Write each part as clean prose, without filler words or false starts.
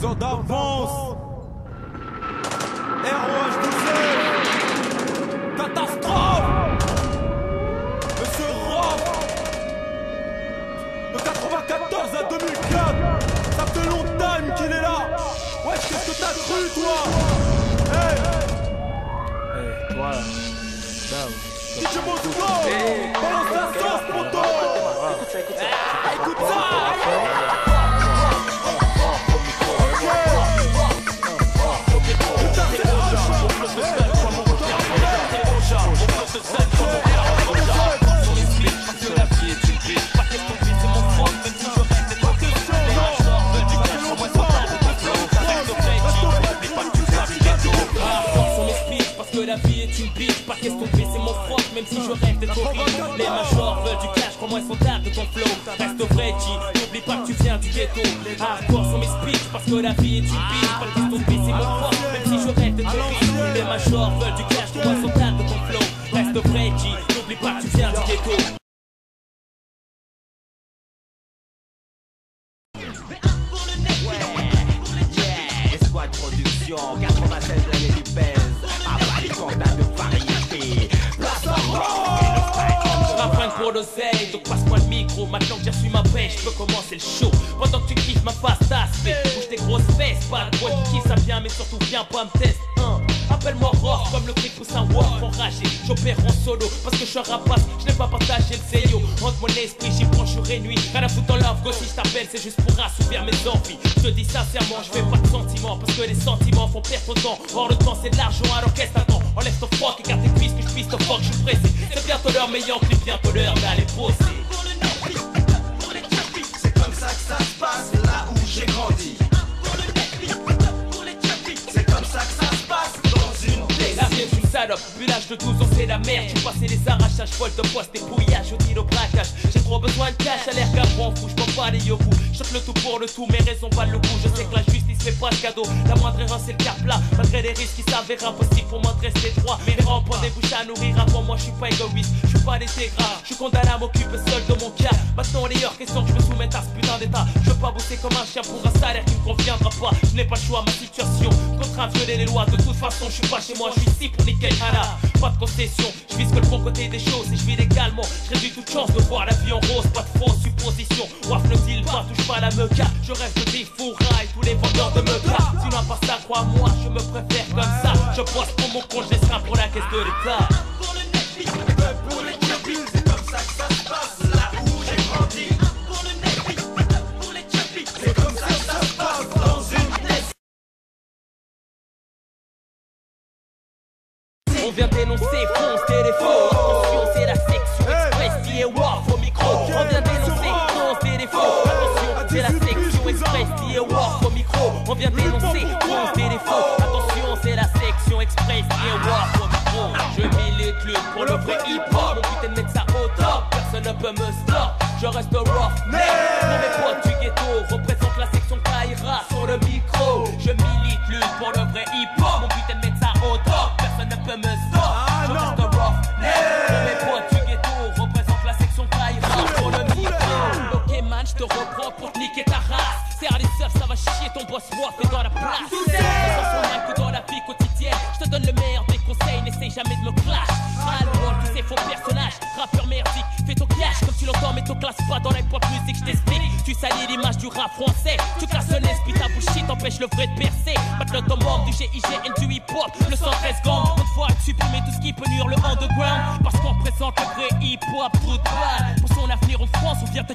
2 ans d'avance. ROH12, catastrophe. Monsieur Roth, de 94 à 2004, ça fait longtemps qu'il est là. Ouais, qu'est-ce que t'as cru, toi? Hey, toi là. DJ Mosco, balance la sauce, poto. Écoute ça. La vie est une bitch, pas question de c'est mon froc, même si je rêve d'être horrible. Les majors veulent du cash, crois-moi ils sont tard de ton flow. Reste vrai G, n'oublie pas que tu viens du ghetto. Hardcore sont mes speeches, parce que la vie est une bitch, pas question de c'est mon froc, même si je rêve d'être horrible. Les majors veulent du cash, crois-moi ils sont tard de ton flow. Reste vrai G, n'oublie pas que tu viens du ghetto. Escouade Production, 96 l'année du pèse. De variété. Je m'apprends pour l'oseille, donc passe-moi le micro. Maintenant que j'ai reçu ma paix, je peux commencer le show. Pendant que tu kiffes ma face d'aspect, bouge tes grosses fesses. Pas de bois qui kiffe, ça vient, mais surtout viens pas me tester. Appelle-moi rock comme le cri pousse un walk enragé. J'opère en solo parce que je suis un rapace. Je n'ai pas partagé le CEO. Entre mon esprit, j'y prends jour et nuit. Rien à foutre en love, go si je t'appelle, c'est juste pour assouvir mes envies. Je te dis sincèrement, je fais pas de sentiments parce que les sentiments font perdre ton temps. Or le temps c'est de l'argent, alors qu'est-ce t'attends? Enlève ton froc et garde tes cuisses que je puisse te fuck, je suis pressé. C'est bientôt l'heure, meilleur que bientôt l'heure d'aller bosser. C'est comme ça que ça se passe là où j'ai grandi. C'est comme ça que ça se passe dans une décennie. La vie est une salope, vu l'âge de 12 ans c'est la merde. J'ai passé les arrachages, folles de poste, des pouillages, au deal au braquage. J'ai trop besoin de cash, à l'air gavrant fou, je m'en bats les yobous. J'chote le tout pour le tout, mes raisons valent le coup. Je sais que la justice fait pas de cadeau, la moindre erreur c'est le cap plat. Malgré les risques qui s'avèrent impossibles pour moi de rester droit. Mes rampes des bouches à nourrir, avant moi je suis pas égoïste, je suis pas détégrat. Je suis condamné à m'occuper seul de mon cas. Maintenant les hors question que je me soumette à ce putain d'état. Je veux pas bosser comme un chien pour un salaire qui me conviendra pas. Je n'ai pas le choix, ma situation contraint à violer les lois. De toute façon je suis pas chez moi, je suis ici pour niquer Anna. Pas de concession, je vise que le bon côté des choses et je vis légalement. Je réduis toute chance de voir la vie en rose, pas de fausses suppositions. Waf le deal pas, touche pas la meuca. Je rêve de défouraille tous les vendeurs de meuca. Sinon à part ça, crois-moi, je me préfère comme ça. Je bosse pour mon compte, je serai pour la caisse de l'État. Pour le Netflix, pour les Netflix, c'est comme ça que ça se passe là où j'ai grandi. Pour le Netflix, pour les Netflix, c'est comme ça que ça se passe dans une décennie. On vient dénoncer, fonce, téléphone. Attention, c'est la section express qui est Waf au micro. On vient dénoncer, fonce, téléphone. Attention, c'est la section express qui est Waf au micro. On vient dénoncer, fonce, téléphone. Attention, c'est la section express qui est Waf au micro. Je milite lutte pour le vrai hip-hop. Mon putain de mettre ça au top, personne ne peut me stop. Je reste rough, mais pour mes potes du ghetto, représente la section Kaira sur le micro. Je milite lutte pour le vrai hip-hop. Mon putain de mettre ça au top, personne ne peut me stop. Je reste rough, mais pour mes potes du ghetto, représente la section Kaira sur le micro. Ok man, je te reprends pour te niquer ta race. Serre les subs, ça va chier, ton boss moi fait dans la place. Ça sent son mal que dans la vie quotidienne. Je te donne le meilleur des conseils, n'essaye jamais de me clash. Alcool, tous ces faux personnages, rappeur merdique, fais ton cash comme tu l'entends, mais ton classe pas dans la hip-hop musique, je t'explique. Tu salis l'image du rap français, tu casses le nez, puis ta bullshit empêche le vrai de percer. Maintenant ton membre du GIGN du hip-hop, le 113 gang. Toutefois, supprimer tout ce qui peut nuire le underground, parce qu'on représente le vrai hip-hop tout bad. Pour son avenir en France, on vient te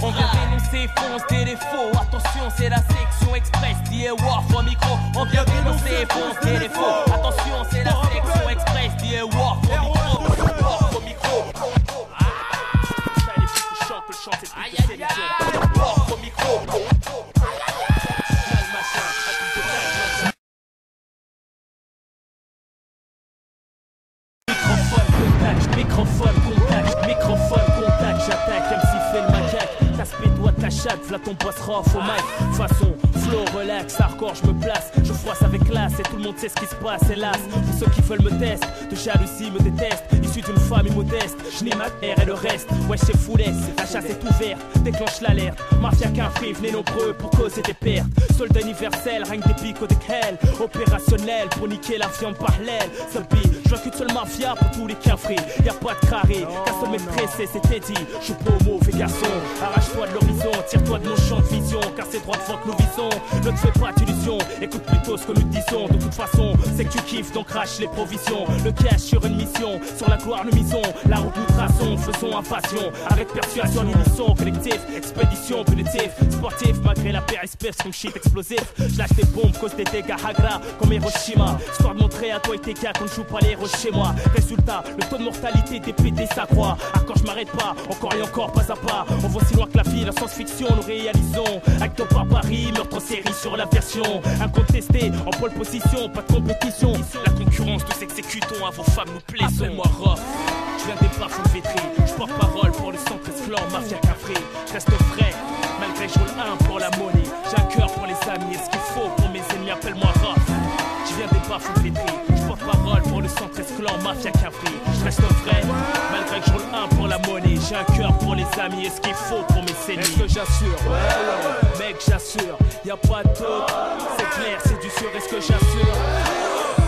on vient dénoncer, fonce, téléphone. Attention, c'est la section express qui est Waf au micro. On vient dénoncer, fonce, téléphone. Attention, c'est la section express qui est Waf au micro. Waf au micro. Ça les filles qui chantent, le chant c'est plus de sélection. Waf au micro. Microphone, contact, j'attaque, MC fait le macaque, ça se fait toi ta chat, v'là ton boss rough au mic. Façon, flow, relax, hardcore, je me place. Je froisse avec classe et tout le monde sait ce qui se passe, hélas. Pour ceux qui veulent me tester, de jalousie me détestent. Issu d'une famille modeste, je n'ai ma mère et le reste. Ouais, c'est foulesse, la chasse est ouverte, déclenche l'alerte. Mafia qu'un free, venez nombreux pour causer des pertes. Soldat universel, règne des pics au décrel. Opérationnel pour niquer la viande par l'aile. Seul beat, je vois qu'une seule mafia pour tous les quinfrés. Y'a pas de carré, qu'un seul mec pressé, c'était dit. Je suis pas mauvais garçon, arrache-toi de l'horizon, tire-toi de mon champ de vision, car c'est droit devant que nous visons. Ne te fais pas d'illusions, écoute plutôt ce que nous disons. De toute façon, c'est que tu kiffes, donc crache les provisions. Le cash sur une mission, sur la gloire nous misons. La route nous traçons, faisons un passion. Avec persuasion, unisson, collectif, expédition, punitif, sportif, malgré la paire espèce comme shit explosif. Je lâche des bombes, cause des dégâts hagra, comme Hiroshima. Histoire de montrer à toi et tes gars qu'on ne joue pas les héros chez moi. Résultat, le taux de mortalité des PD s'accroît. Encore je m'arrête pas, encore et encore, pas à pas. On voit si loin que la vie, la science-fiction, nous réalisons. Acte par Paris, meurtre en série sur la version. Incontesté, en pole position, pas de compétition. La concurrence, nous exécutons, à vos femmes nous plaisons. Appelle-moi Rof, je viens des bas-fonds vétrés. Je porte parole pour le 113 clans, mafia cafré. Je reste vrai, malgré que je roule un pour la monnaie. J'ai un cœur pour les amis, et ce qu'il faut pour mes ennemis, appelle-moi Rof. Je viens des bas-fonds vétrés. Je porte parole pour le 113 clans, mafia cafré. Je reste vrai, malgré que je roule un pour la monnaie. J'ai un cœur pour les amis, et ce qu'il faut pour mes ennemis. Est-ce que j'assure? Ouais, mec, j'assure, y'a pas d'autre. C'est clair, c'est du sûr, est-ce que j'assure?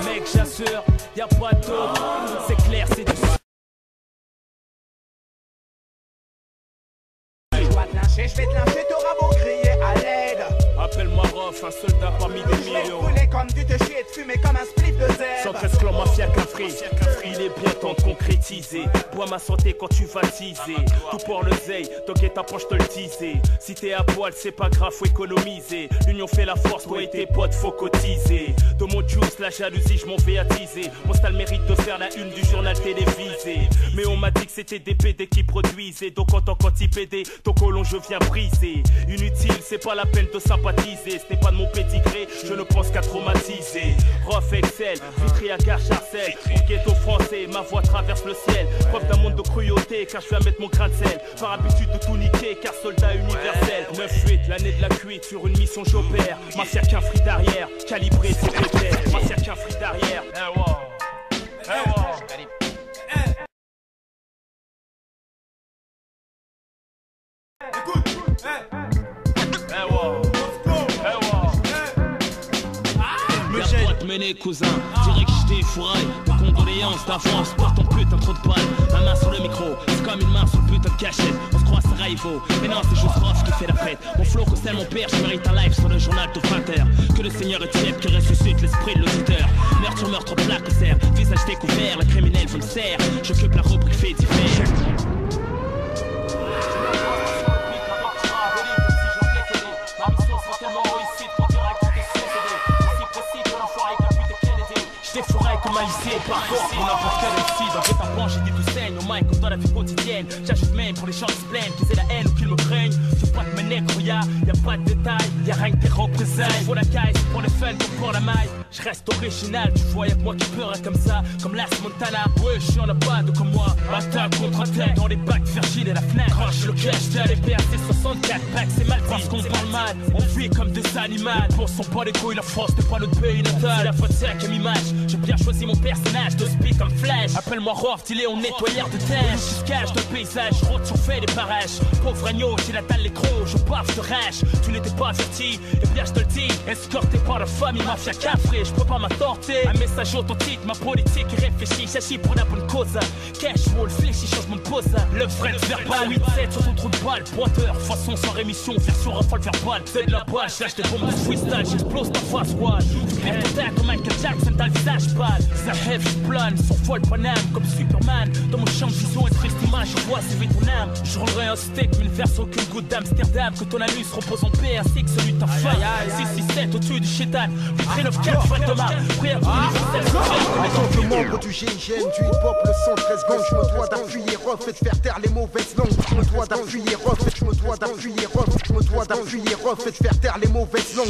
Mec, j'assure, y'a pas d'autre. C'est clair, c'est du sûr. Je vais te lyncher, t'auras beau crier à l'aide. Appelle-moi Rof, un soldat parmi des Je vais te millions. brûler comme tu te chies et te fumer comme un spliff de zèbre. 113 clans, mafia cafré. Il est bien temps de concrétiser. Bois ma santé quand tu vas teaser. Tout pour le zeille, donc et ta poche te le teaser. Si t'es à poil, c'est pas grave, faut économiser. L'union fait la force, toi et tes potes, faut cotiser. De mon juice, la jalousie, je m'en vais attiser. Mon style mérite de faire la une du journal télévisé. Mais on m'a dit que c'était des PD qui produisaient. Donc en tant qu'anti-PD, ton colon je viens briser. Inutile, c'est pas la peine de sympathiser. Ce n'est pas de mon pédigré, je ne pense qu'à traumatiser. Rof excel, Vitry à Gare Charcel. Au ghetto français, ma voix traverse le ciel. Preuve d'un monde de cruauté, car je viens mettre mon grain de sel. Par habitude de tout niquer, car soldat universel. 9-8, l'année de la cuite, sur une mission j'opère. Mafia qu'un free d'arrière, calibré c'est pépère. Mafia qu'un free d'arrière. Écoute, Y'a pas de mener cousin, direct je défouraille. Mes condoléances d'avance, porte ton putain trop de balles. Ma main sur le micro, c'est comme une main sur le putain de cachette. On se croit à Sarajevo, mais non c'est juste Rof qui fait la fête. Mon flow concerne mon père, je mérite un live sur le journal de 20h. Que le Seigneur est tiède, qui ressuscite l'esprit de l'auditeur. Meurtre sur meurtre, plaque au cerf, visage découvert, le criminel veut me serre. J'occupe la rubrique fait divers. Comme un lycée, par contre, pour n'importe quel récit. Dans le guet-apens, j'ai dit tout saigne, au mic comme dans la vie quotidienne. J'ajoute même pour les gens qui se plaignent, qu'ils aient la haine ou qu'ils me craignent. C'est pas de mes nègres, y'a pas de détails, y'a rien que des représailles. Faut la caille, c'est pour le fun, comme pour la maille. Je reste original, tu vois, y'a que moi qui peur comme ça, comme Las Montana. Ouais, j'en ai pas de comme moi. Attaque contre attaque, dans les bacs, Virgile et la Fnac. Crash le cash, t'as les PRC 64 packs, c'est mal parce qu'on parle mal. On vit comme des animaux. Pour son pas les couilles, la France, c'est pas notre pays natal. C'est la faute, c'est la qu'à m'image. J'ai bien choisi mon personnage de speed comme Flash. Appelle-moi Rof, il est en nettoyeur de terre. Je se cache de paysage, je route sur fait des barrages. Pauvre agneau, j'ai la dalle l'écro, je baffe de rage. Tu n'étais pas averti, et bien je te le dis. Escorté par la famille, mafia cafré, je peux pas m'attorter. Un message authentique, ma politique réfléchit. J'agis pour la bonne cause. Cash, wall, fléchi, change mon pose. Le vrai verbal, 8-7 sur ton trou de balle. Pointeur, façon sans rémission, version rafale verbal. C'est de la balle, je lâche des bombes de freestyle, j'explose ta face, wall. Peut-être comme Michael Jackson, t'as le visage pâle. Ça rêve, je plane, sur folle Paname comme Superman. Dans mon champ de vision et triste image, je vois s'éveiller ton âme. Je rendrai un steak, mais ne verse aucune goutte d'Amsterdam. Que ton anus repose en paix, ainsi que celui de ta femme. 667 au-dessus du chétan. Vitrine of 4, Fred Thomas. Prière pour l'universel. En tant que membre du GIGN, du hip-hop, le 113 gangs, je me dois d'appuyer Rof et de faire taire les mauvaises langues. Je me dois d'appuyer Rof, je me dois d'appuyer Rof, je me dois d'appuyer Rof et de faire taire les mauvaises langues.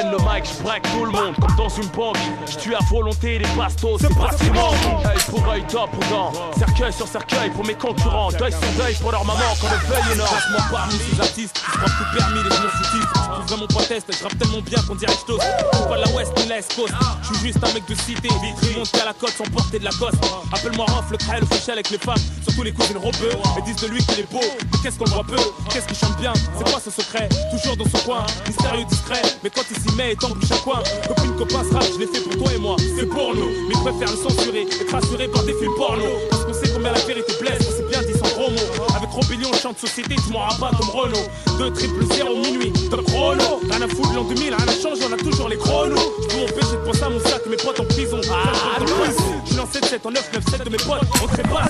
Le mic, je braque tout le monde comme dans une banque. Je tue à volonté les bastos, c'est pas si mort. Hey, pour œil, deuil top ou dans cercueil sur cercueil pour mes concurrents. Deuil sur deuil pour leur maman quand le deuil est énorme. Passe-moi parmi ces artistes qui se croient tout permis, les genoux foutistes. Je trouve vraiment pas test, je rappe tellement bien qu'on dirait que je t'ose. Je suis pas de la West ni la East Coast, je suis juste un mec de cité. Je monte qu'à la côte sans porter de la gosse. Appelle-moi Rof, le trail, le fouché avec les femmes, surtout les cousines robeux. Et disent de lui qu'il est beau, mais qu'est-ce qu'on voit peu, qu'est-ce qu'il chante bien, c'est quoi ce secret? Toujours dans son coin, mystérieux, discret, mais quand il s'y met, il t'embouche à coin. Copine, copain, ce rap, je l'ai fait pour toi et moi, c'est pour nous. Mais il préfère le censurer, être rassuré par des films porno. Parce qu'on sait combien la vérité blesse, c'est bien dit sans gros mots. Avec Robélion, chante société, tu m'en rabats comme Renault. 2 000 minuit, top chrono. Rien à foutre l'an 2000, rien à changer, on a toujours les chronos. Je peux m'empêcher de penser à mon sac, mes potes en prison. Je suis dans 7-7 en 9-9-7 de mes potes, on très pas.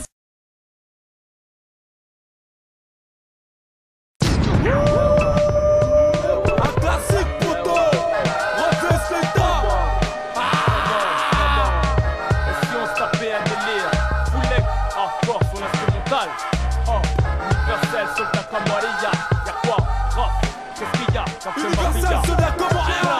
Un classique poteau, refais l'état. Et si on se tapait un délire, full leg, force, on instrumental. Universel, soldat comme Maria. Y'a quoi? Rof, qu'est-ce qu'il y a? Quand tu m'as Universel, soldat comme Maria.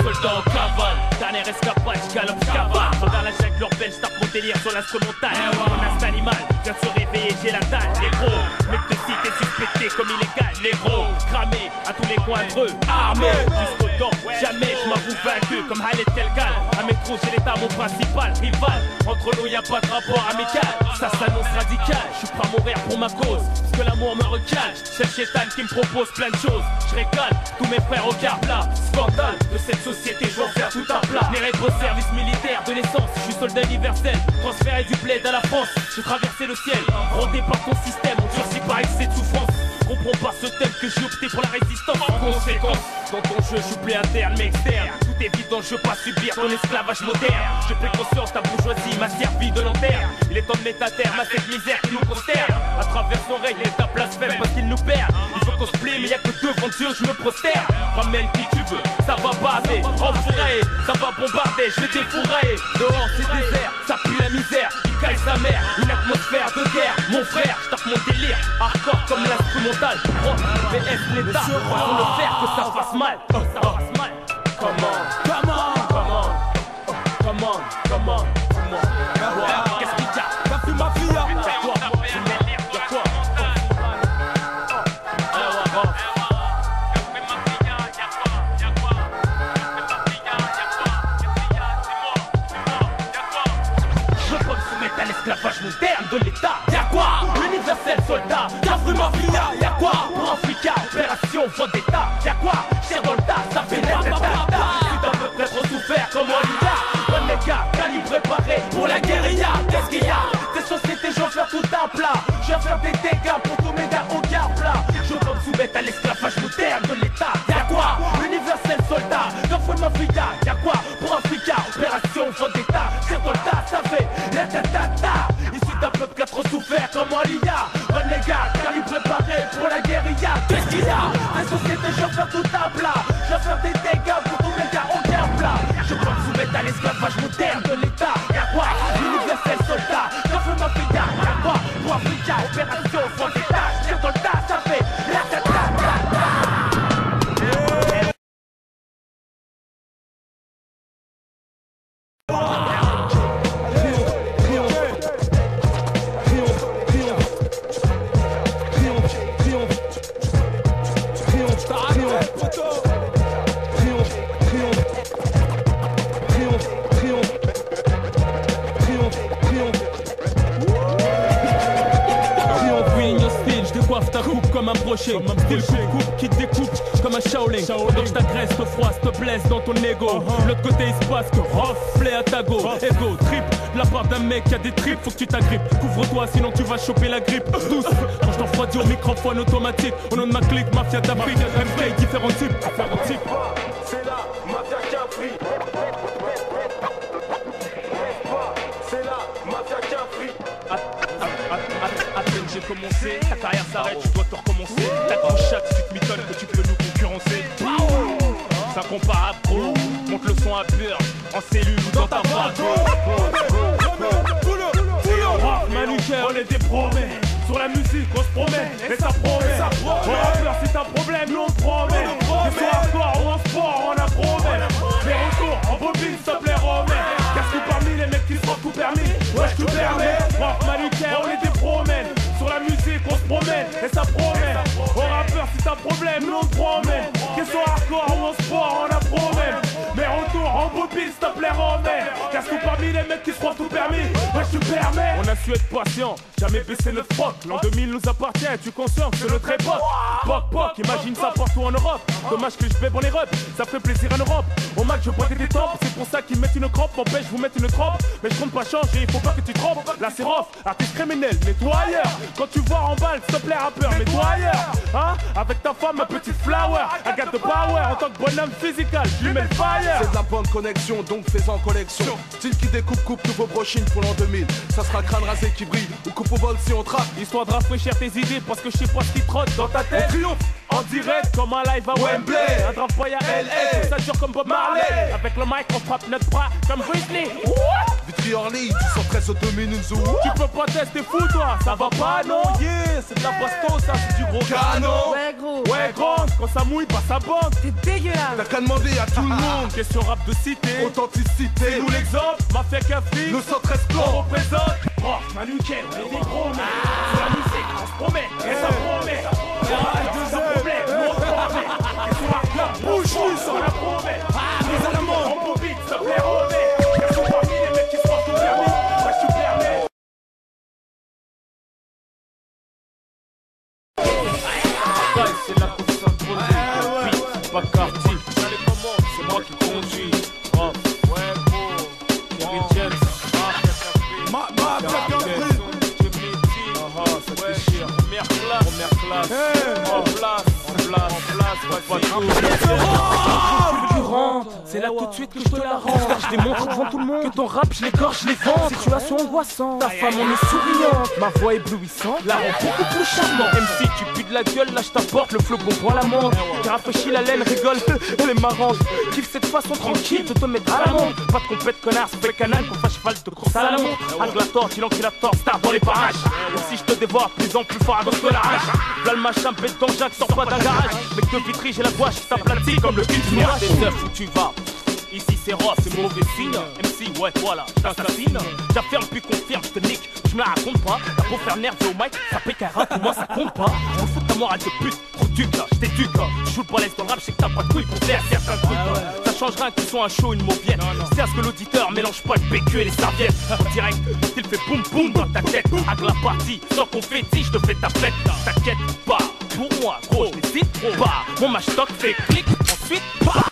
Soldat en cavale, dernière escapade, galope cavale. Regarde la jungle urbaine, je tape mon délire sur l'instrumental. Mon instinct animal vient de se réveiller, j'ai la dalle. Les gros, mec de cité suspecté comme illégal. Les gros, cramés à tous les coins creux, armés jusqu'au temps. Jamais je m'avoue vaincu comme Khaled Kelkal. À métro, j'ai l'état mon principal rival. Entre nous, y a pas de rapport amical. Ça s'annonce radical, je suis prêt à mourir pour ma cause. Parce que l'amour me recale, c'est le chétan qui me propose plein de choses. Je régale tous mes frères au quart plat. Scandale de cette société, je vais en faire tout un plat. Je n'ai au service militaire de l'essence, je suis soldat universel. Transféré du bled à la France, j'ai traversé le ciel. Rondé par ton système, on durcit par excès de souffrance. Comprends pas ce thème que j'ai opté pour la résistance. En conséquence, dans ton jeu, je suis plus interne mais externe. Tout est évident, je veux pas subir ton esclavage moderne. Je fais conscience, ta bourgeoisie m'a servi de lanterne. Il est temps de mettre à terme à cette misère qui nous consterne. À travers son règle, il est à blasphème parce qu'il nous perd. Il faut qu'on se plie, mais y'a que devant Dieu, je me prosterne. Ramène qui tu veux, ça va baser. Enfourailler, ça va bombarder, je vais t'effourailler. Dehors c'est désert, ça pue la misère. Il caille sa mère, une atmosphère de guerre. Mon frère, je tape mon délire, hardcore comme l'instrumental. VS l'État, pour le faire que ça fasse mal. Ça fasse mal. Comment, dis-moi. Qu'est-ce qu'il y a? T'as fait ma fille. Y'a quoi? Y'a quoi? Je veux pas me soumettre à l'esclavage moderne de l'État. Y'a quoi? Universel soldat, y'a vu ma fille. Y'a quoi? Pour Africa, opération faute d'État. Y'a quoi? Cher dans le tas, ça fait net et tata. Si t'as peu près trop souffert comme Olida. Bonne les gars, calibré préparé pour la guérilla. Qu'est-ce qu'il y a? Ces sociétés, je vais faire tout un plat. Je vais faire des dégâts pour tous mes gars au quart plat. Je veux pas me soumettre à l'esclavage moderne de l'État. Y'a quoi? Universel soldat, y'a fou de ma fille. Y'a quoi? Pour Africa, opération faute d'État. Cher dans le tas, ça fait net et tata. Ici t'as peuple qui a trop souffert comme Olida. Bonne les gars, calibré préparé pour la guérilla. Qu'est-ce qu'il y a? Ces sociétés, je vais faire tout un plat. Je vais faire des dégâts pour tous mes gars au quart plat. Je veux pas me soumettre à l'esclavage moderne de l'État. Y'a quoi? Universel soldat, y'a feu ma fille. Y'a quoi? Pour Africa, opération faute d'État. Tire dans le tas, ça fait la tata. Ta coupe comme un brochet, style coupe qui te découpe comme un Shaolin. Donc je t'agresse, te froisse, te blesse dans ton ego. De l'autre côté il se passe que reflet à ta go. Ego, trip, de la part d'un mec qui a des tripes, faut que tu t'agrippes. Couvre-toi sinon tu vas choper la grippe. Douce, quand je t'enfroidis au microphone automatique. Au nom de ma clique, mafia d'Afrique, MK, différents types. C'est la mafia qui a pris. C'est la mafia qui a pris. À peine j'ai commencé, ta carrière s'arrête, tu dois te recommencer. T'as ton chat, si tu m'étonnes que tu peux nous concurrencer. C'est incomparable, gros. Monte le son à peur, en cellule ou dans ta vague. Manuquet, on est des promets. Sur la musique, on se promet, et ça promet. On a peur, c'est un problème, nous on promet. Que ce soit hardcore ou en sport, on a même, nous on te promène. Question hardcore ou en sport, on a promène. Mais retour en bobine, s'il te plaît, remets. Casse-nous parmi les mecs qui se croient tout permis. Ouais, je te permets. On a su être patient, jamais baisser notre froc. L'an 2000 nous appartient, es-tu conscient que c'est notre époque? Poc, imagine ça partout en Europe. Dommage que je bève en les reps, ça fait plaisir en Europe. Au match, je pointe des tops, c'est pour ça qu'ils mettent une crampe. M'empêche, vous mettez une trempe. Mais je compte pas changer, il faut pas que tu trompes. Là, c'est rough, artiste criminel, mets-toi ailleurs. Quand tu vois en balle, s'il te plaît, rappeur, mets-toi ailleurs. Hein? Avec ta femme, ma petite flower. I got the power, en tant que bonhomme physical, je lui mets le fire. C'est de la bonne connexion, donc fais-en collection. Style qui découpe, nouveau brochine pour l'an 2000. Ça sera crâne rasé qui brille, ou coupe au vol si on trappe. Histoire de rafraîchir tes idées, parce que je sais pas ce qui trotte dans ta tête. On triomphe en direct comme un live à Wembley. Un draft boy à LA, ça dure comme Bob Marley. Avec le mic, on frappe notre bras comme Britney. Vitry Orly, 213 au 2000 une zoo. Tu peux pas tester fou toi, ça va pas non? Yeah, c'est de la basto, ça c'est du gros canon. Ouais gros. Ouais gros, quand ça mouille, pas sa banque. T'es dégueulasse. T'as qu'à demander à tout le monde. Question rap de cité, authenticité. nous l'exemple, mafia café, Nous 113 on plans. représente. Oh, Manu Ken, on est des gros mecs. Sur la musique, on se promet, et ça promet. C'est un problème, nous on se promet. Question hardcore, bouge-nous sur la promet. Les Allemands, on bobine, s'il te plaît, remets. Question parmi les mecs qui se portent tout permis. Ouais, je te permets. C'est la course à poser. Pas Carty, c'est moi qui conduis. Oh, ouais, beau. Kerry James, ça déchire. Première classe. En place, pas c'est là tout de suite que je te la rends. Je démontre devant tout le monde que ton rap, je l'écorche, je les vends. Situation angoissante, ta femme en est souriante. Ma voix éblouissante, la rend beaucoup plus charmante. MC, tu pues de la gueule, là je t'apporte le flow bon à la menthe. Qui rafraîchit la laine, rigole, elle est marrante. Kiffe cette façon tranquille de te mettre à la montre. Pas de compète connard, c'est canal qu'on fasse cheval de course à la montre. Aglator, tu l'encule la torse, star dans les parages. Et si je te dévore, plus en plus fort à gauche de la rage. V'là le machin, bête dans Jacques, sors pas d'un garage. Mec de Vitry, j'ai la voix, je t'aplatis comme le cul du mirage. Des œufs où tu vas. Ici c'est rough, c'est mauvais signe. MC, ouais, voilà, je t'assassine. J'affirme puis confirme, je te nique. Je me la raconte pas. T'as beau faire nerveux au mic, ça fait qu'un rap pour moi ça compte pas. Je me fous de ta morale de pute, trop duc là, je t'éduque. Je joue le balèze dans le rap, je sais que t'as pas de couilles pour faire certains trucs. Ça change rien qu'ils sont un show, une mauviette. C'est à ce que l'auditeur mélange pas le PQ et les serviettes. En direct, il fait boum boum dans ta tête. Avec la partie, sans confetti, je te fais ta fête. T'inquiète pas, pour moi, gros, je n'hésite trop pas. Mon match stock fait clic, ensuite, pas.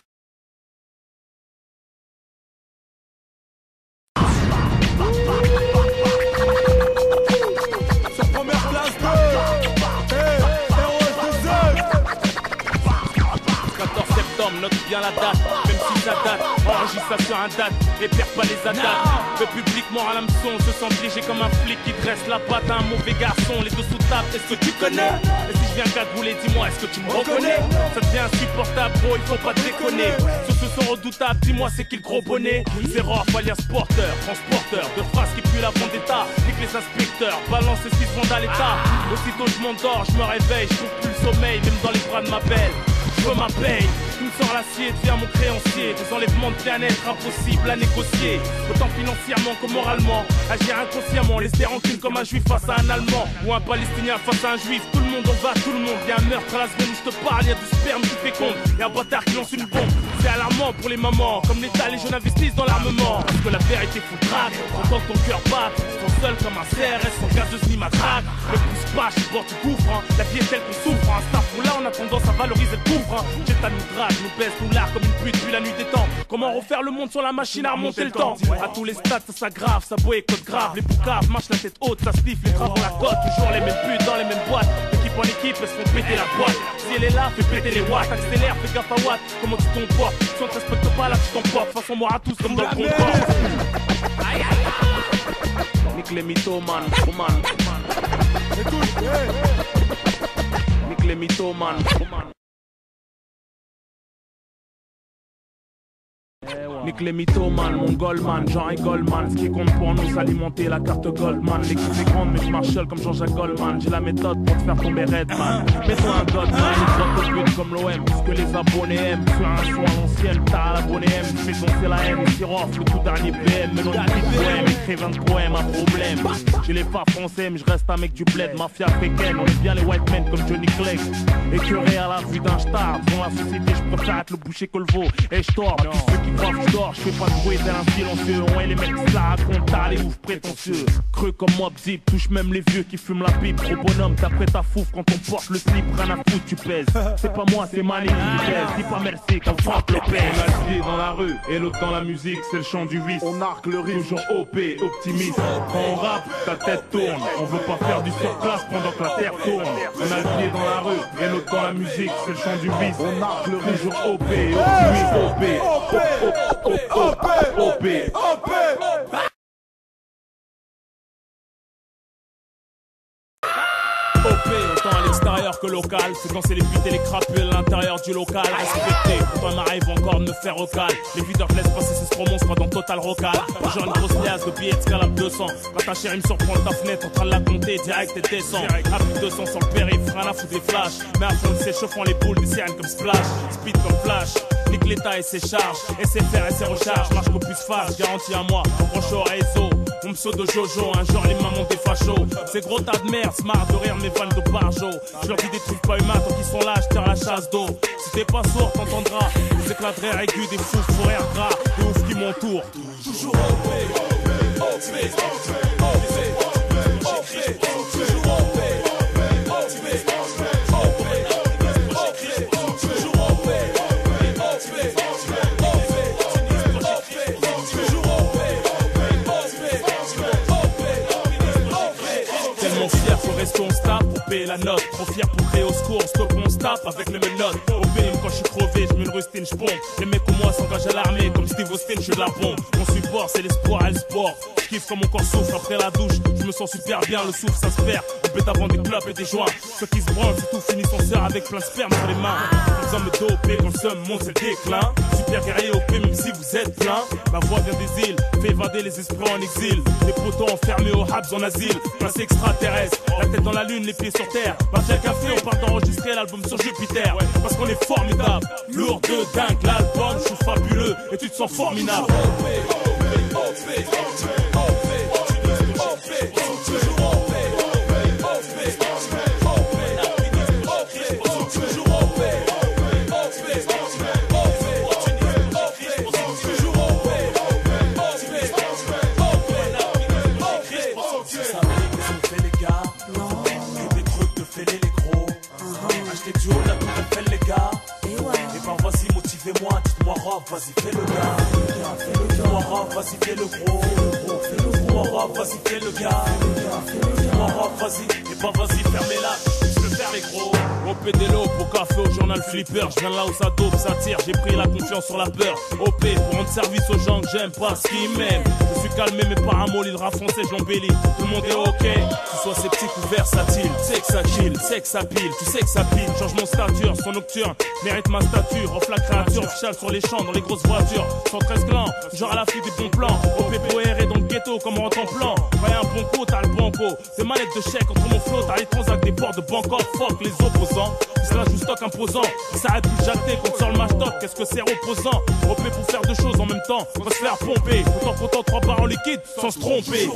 Note bien la date, même si ça date. Enregistre ça sur un date et perds pas les attaques. Le public mord à l'hameçon, se sent piégé comme un flic qui dresse la patte à un mauvais garçon. Les deux sous table, est-ce que tu connais? Et si je viens cagouler, dis-moi, est-ce que tu me reconnais? Ça devient insupportable, bro, il faut pas déconner. Sur ce son redoutable, dis-moi, c'est qui le gros bonnet? C'est Rof, alias porteur, transporteur de phrases qui puent la vendetta. Nique les inspecteurs, balance ce qui se vendent à l'état. Aussitôt je m'endors, je me réveille, je trouve plus le sommeil, même dans les bras de ma belle. Je veux ma paye, tu me sors l'acier, deviens mon créancier. Des enlèvements de bien-être impossibles à négocier. Autant financièrement que moralement. Agir inconsciemment, laisser rancune comme un juif face à un allemand. Ou un palestinien face à un juif. Tout le monde en va, tout le monde. Y'a un meurtre à la seconde où je te parle, y'a du sperme qui féconde. Y'a un bâtard qui lance une bombe. C'est alarmant pour les mamans. Comme l'État, les jeunes investissent dans l'armement. Parce que la vérité fout le trac. Autant que ton cœur bat, ils sont seuls comme un CRS sans gazeuse ni matraque. Ne pousse pas, je bord du gouffre. La vie est telle qu'on souffre. Un star pour là, on a tendance à valoriser le gouffre. Jette à nous drague, nous baisse, nous largue comme une pute puis la nuit des temps. Comment refaire le monde sur la machine à remonter le temps? À tous les stades ça s'aggrave, ça boit et code grave. Les boucaves marchent la tête haute, ça stiffe, les travaux la côte. Toujours les mêmes putes dans les mêmes boîtes. D'équipe en équipe, elles se font péter la boîte. Si elle est là, fais péter les watts. Accélère, fais gaffe à watt. Comment tu t'emportes? Si on te respecte pas là, tu t'emportes. Façon moi à tous comme dans le concorde. Nique les mythomanes, man. Nique les mythomanes, man. Nique les mythomanes, mon Goldman, Jean et Goldman. Ce qui compte pour nous, c'est alimenter la carte Goldman. L'équipe est grande, mais je marche seul comme Jean-Jacques Goldman. J'ai la méthode pour te faire tomber Redman. Mets-toi un Goldman, il te but comme l'OM. Puisque les abonnés aiment, sur un son à l'ancienne, t'as la boîte. bonnet M, je fais danser la haine, Sirof, le tout dernier BM, melon de poème, écrivain de poème, un problème. J'ai les pas français, mais je reste un mec du bled, mafia africaine, on est bien les white men comme Johnny Clegg. Écœuré à la vue d'un star, dans la société, je préfère être le boucher que le veau. Et je tords, tous ceux qui croient que je dors, je fais pas de bruit, tel un silencieux. Ouais, les mecs qui se la racontent, t'as les oufs prétentieux. Creux comme Mob Deep, touche même les vieux qui fument la pipe. Gros bonhomme, t'as prêt ta fouf quand on porte le slip, rien à foutre, tu pèses. C'est pas moi, c'est Mani qui pèse. Dis pas merci quand frappe le pèse. On a le pied dans la rue et l'autre dans la musique, c'est le chant du vice. On arque le rythme, toujours OP, optimiste. Quand on rappe, ta tête tourne. On veut pas faire du surplace pendant que la terre tourne. On a le pied dans la rue et l'autre dans la musique, c'est le chant du vice. On arque le rythme, toujours OP, optimiste. OP. OP, autant à l'extérieur que local. C'est quand c'est les buts et les crapules à l'intérieur du local. Respecté, pourtant il m'arrive encore de me faire recal. Les videurs te laissent passer ces promos, sera dans Total Rocal. Genre une grosse liasse de billets de scalable 200. Quand ta chérie me surprend de ta fenêtre en train de la compter, direct et descend. À plus de 200 sur le périph', rien à foutre des flashs. Mais à fond de s'échauffant les boules, des sirènes comme splash. Speed comme flash. Nique l'État et ses charges, SFR et ses recharges. Marche qu'au plus fâche, garantie à moi, branche au réseau. Mon pseudo Jojo, un jour les mamans des fachos. Ces gros tas de merde, smart de rire mes vannes de barjo. Je leur dis des trucs pas humains, tant qu'ils sont là, je tire la chasse d'eau. Si t'es pas sourd, t'entendras des éclats de rire aigus, des fous, fous rire gras, des oufs qui m'entourent. Toujours on se tape pour payer la note. Trop fier pour créer au secours, stop on se tape avec les menottes. Au BM quand je suis crevé, je me le rustine, je pompe. Les mecs comme moi s'engagent à l'armée, comme Steve Austin, je suis de la bombe. Mon support c'est l'espoir et le sport. Je kiffe quand mon corps souffle après la douche. Je me sens super bien, le souffle ça se perd. On pète avant des clopes et des joints. Ceux qui se branlent, c'est tout fini son sœur avec plein de sperme sur les mains. Les hommes me dopent quand le seum monte, c'est le déclin. Super guerrier OP même si vous êtes plein. Ma voix vient des îles, fait évader les esprits en exil. Des poteaux enfermés au Habs en asile. Place extraterrestre, la tête dans la lune, les pieds sur terre. Mafia Café, on part d'enregistrer l'album sur Jupiter. Parce qu'on est formidable, lourd de dingue. L'album, je suis fabuleux et tu te sens formidable. Moi, dites-moi rap, vas-y fais le gars. Dites-moi rap, vas-y fais le gros. Dites-moi rap, vas-y fais le gars. Dites-moi rap, vas-y, et pas vas-y fermez-la. Je veux faire les gros. OP Delo, pour café au journal Flipper. Je viens là où ça dope, ça tire. J'ai pris la confiance sur la peur. OP pour rendre service aux gens que j'aime pas ce qu'ils m'aiment. Je suis calmé mais pas un mot, le rap français j'embellis. Tout le monde est ok, que ce soit sceptique ou versatile. Tu sais que ça kill, tu sais que ça pile, tu sais que ça pile. Change mon stature, son nocturne, mérite ma stature. Offre la créature, officielle sur les champs, dans les grosses voitures. 113 clans, genre à la fuite des bons plans. OP poéré dans le ghetto comme en temps plan. Ouais un bon coup, t'as le banco. Des manettes de chèque entre mon flot, t'as les transacts des ports de Bangkok. Fuck les opposants, c'est là je stock imposant. Il s'arrête plus de jacter quand sort le match top. Qu'est-ce que c'est reposant? OP pour faire deux choses en même temps, on va se faire pomper. Autant 3 barres en liquide sans se tromper.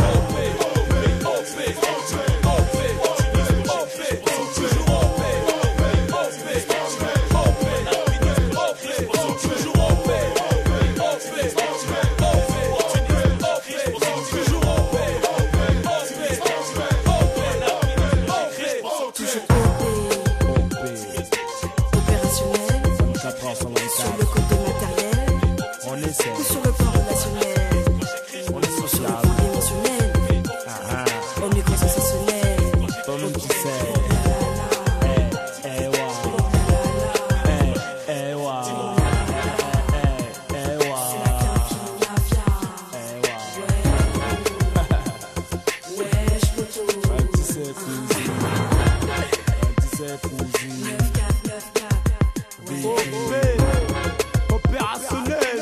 Opérationnel,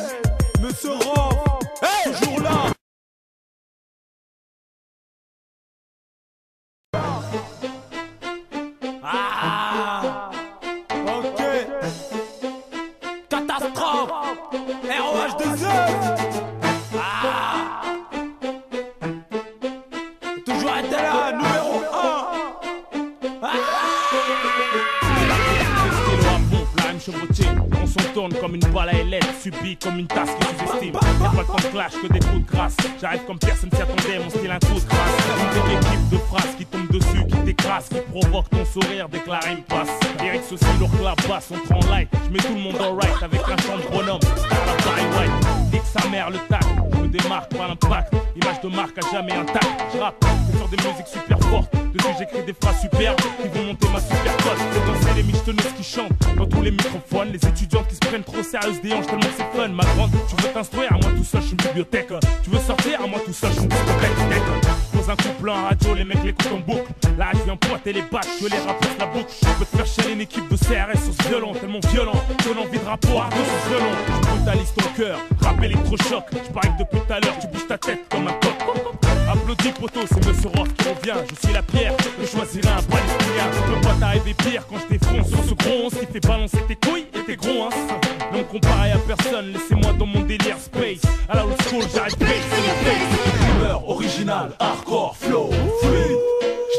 Monsieur Roy. ROH2Z. Toujours été là, numéro 1. On s'en tourne comme une balle à ailettes, subie comme une tasse qui sous-estime. Y'a pas le temps de clash, que des coups de grâce. J'arrive comme personne s'y attendait, mon style un coup de grâce. Une équipe de phrases qui tombe dessus, qui t'écrase, qui provoque ton sourire dès que la rime passe. Eric aussi lourd que la basse, on prend light. Je mets tout le monde en right avec un chant de bonhomme. Star la Barry White, dès que sa mère le tac, je me démarque par l'impact. Image de marque à jamais intact. Je rappe sur des musiques super fortes. Dessus j'écris des phrases superbes qui vont monter ma super cote. C'est danser les michetonneuses qui chantent dans tous les microphones. Les étudiantes qui se prennent trop sérieuses des hanches tellement que c'est fun. Ma grande, tu veux t'instruire, à moi tout seul je suis une bibliothèque. Tu veux sortir, à moi tout seul je suis une discothèque. Dans un couple en radio, les mecs l'écoutent en boucle. Là je viens pointer les bâches, je les rapporte la boucle. Je peux te faire chialer une équipe de CRS sur ce violon, tellement violent. Donne envie de rapport à sur ce violon. Je brutalise ton cœur, rap électrochoc. Je parie que depuis tout à l'heure tu bouges ta tête comme un coq. Applaudis poto, c'est Monsieur Roth qui revient. Je suis la pierre, je choisirai un palestinien. Je peux pas t'arriver pire quand je défonce sur ce gros. Ce qui fait balancer tes couilles et tes gros hein. Non comparé à personne, laissez-moi dans mon délire space. À la old school, j'arrête bass, c'est le bass. Rumeur original, hardcore, flow, fluide.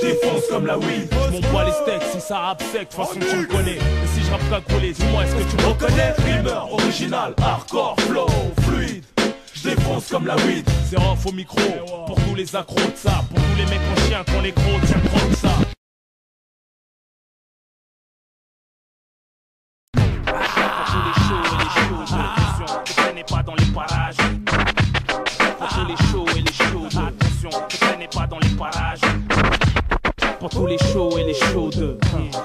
Je défonce comme la weed. Je m'en bats les steaks, si ça rappe sec, de toute façon tu me connais. Et si je rappe cagoulé, dis-moi est-ce que tu me reconnais? Rumeur original, hardcore, flow, fluide. Je défonce comme la weed. C'est off au micro, pour tous les accros de ça. Pour tous les mecs en chien qu'on les gros, tiens prends ça. Pour tous les shows et les shows, attention, ne traînez pas dans les parages. Pour tous les shows et les shows, attention, ne traînez pas dans les parages. Pour tous les shows et les shows de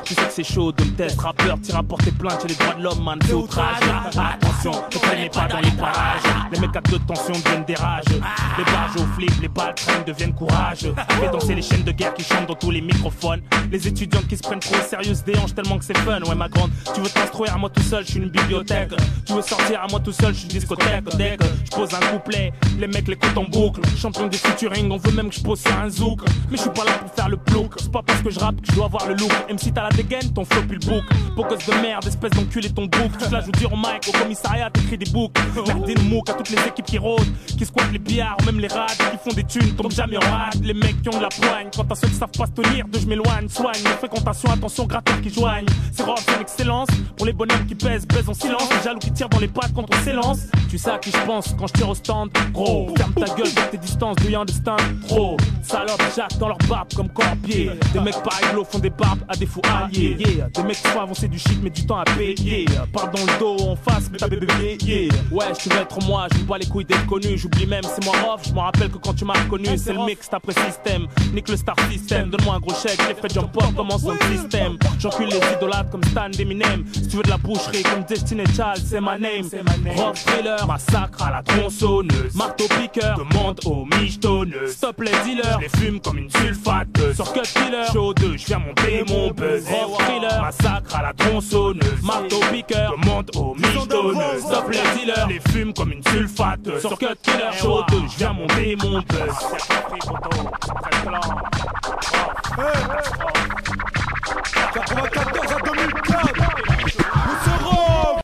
tu sais que c'est chaud de me test. Rappeur, t'y rapportes tes plaintes chez les droits de l'homme, man, c'est outrage. Attention, ne traînez pas dans les parages. Les mecs à deux de tension deviennent des rages. Les barges aux flics, les balles traînent deviennent courage. Fais danser les chaînes de guerre qui chantent dans tous les microphones. Les étudiantes qui se prennent trop au sérieux se déhanchent tellement que c'est fun. Ouais ma grande, tu veux t'instruire à moi tout seul, je suis une bibliothèque. Tu veux sortir à moi tout seul, je suis une discothèque. Dès que je pose un couplet, les mecs l'écoutent en boucle. Champion du featuring, on veut même que je pose sur un zouk. Mais je suis pas là pour faire le plouc. C'est pas parce que je rappe que je dois avoir le look. Même si t'as la dégaine, ton flow puis le bouc. Beau gosse de merde, espèce d'enculé ton bouc. Tu te la joues dur au mic, au commissariat, t'écris des boucs. Merdez le mouk à toutes les équipes qui rôdent, qui squattent les billards, ou même les rats, qui font des thunes, tombent jamais en rade. Les mecs qui ont de la poigne, quant à ceux qui savent pas se tenir, de je m'éloigne, soigne. Les fréquentations, attention, gratteurs qui joignent. C'est rare, c'est l'excellence. Pour les bonhommes qui pèsent, baisent en silence. Les jaloux qui tirent dans les pattes quand on s'élance. Tu sais à qui je pense quand je tire au stand. Gros, ferme ta gueule, garde tes distances, do you understand? Trop, salope, Jacques dans leur barbe comme corpier. Des mecs par réglo font des barbes à des fous alliés. Yeah. Des mecs qui font avancer du shit mais du temps à payer. Parle dans le dos, en face, mais t'as bébé. Yeah. Ouais, je veux être moi, je me bats les couilles d'être connu. J'oublie même, c'est moi off, je me rappelle que quand tu m'as reconnu, c'est le mix après système. Nique le star system, donne-moi un gros chèque, les frais jump up, commence un système. J'encule les idolâtres comme Stan d'Eminem. Si tu veux de la boucherie comme Destiny Child, c'est ma name. Rock thriller, massacre à la tronçonneuse. Marteau piqueur, demande aux michetonneuses. Stop les dealers, je les fume comme une sulfateuse. Sur Cut Killer, show 2, je viens monter mon buzz. Rock thriller, massacre à la tronçonneuse. Marteau piqueur, demande aux michetonneuses. Stop les dealers, je les fume comme une sulfateuse. Sur Cut Killer, show 2, je viens monter mon buzz. 94 à 2004, nous serons.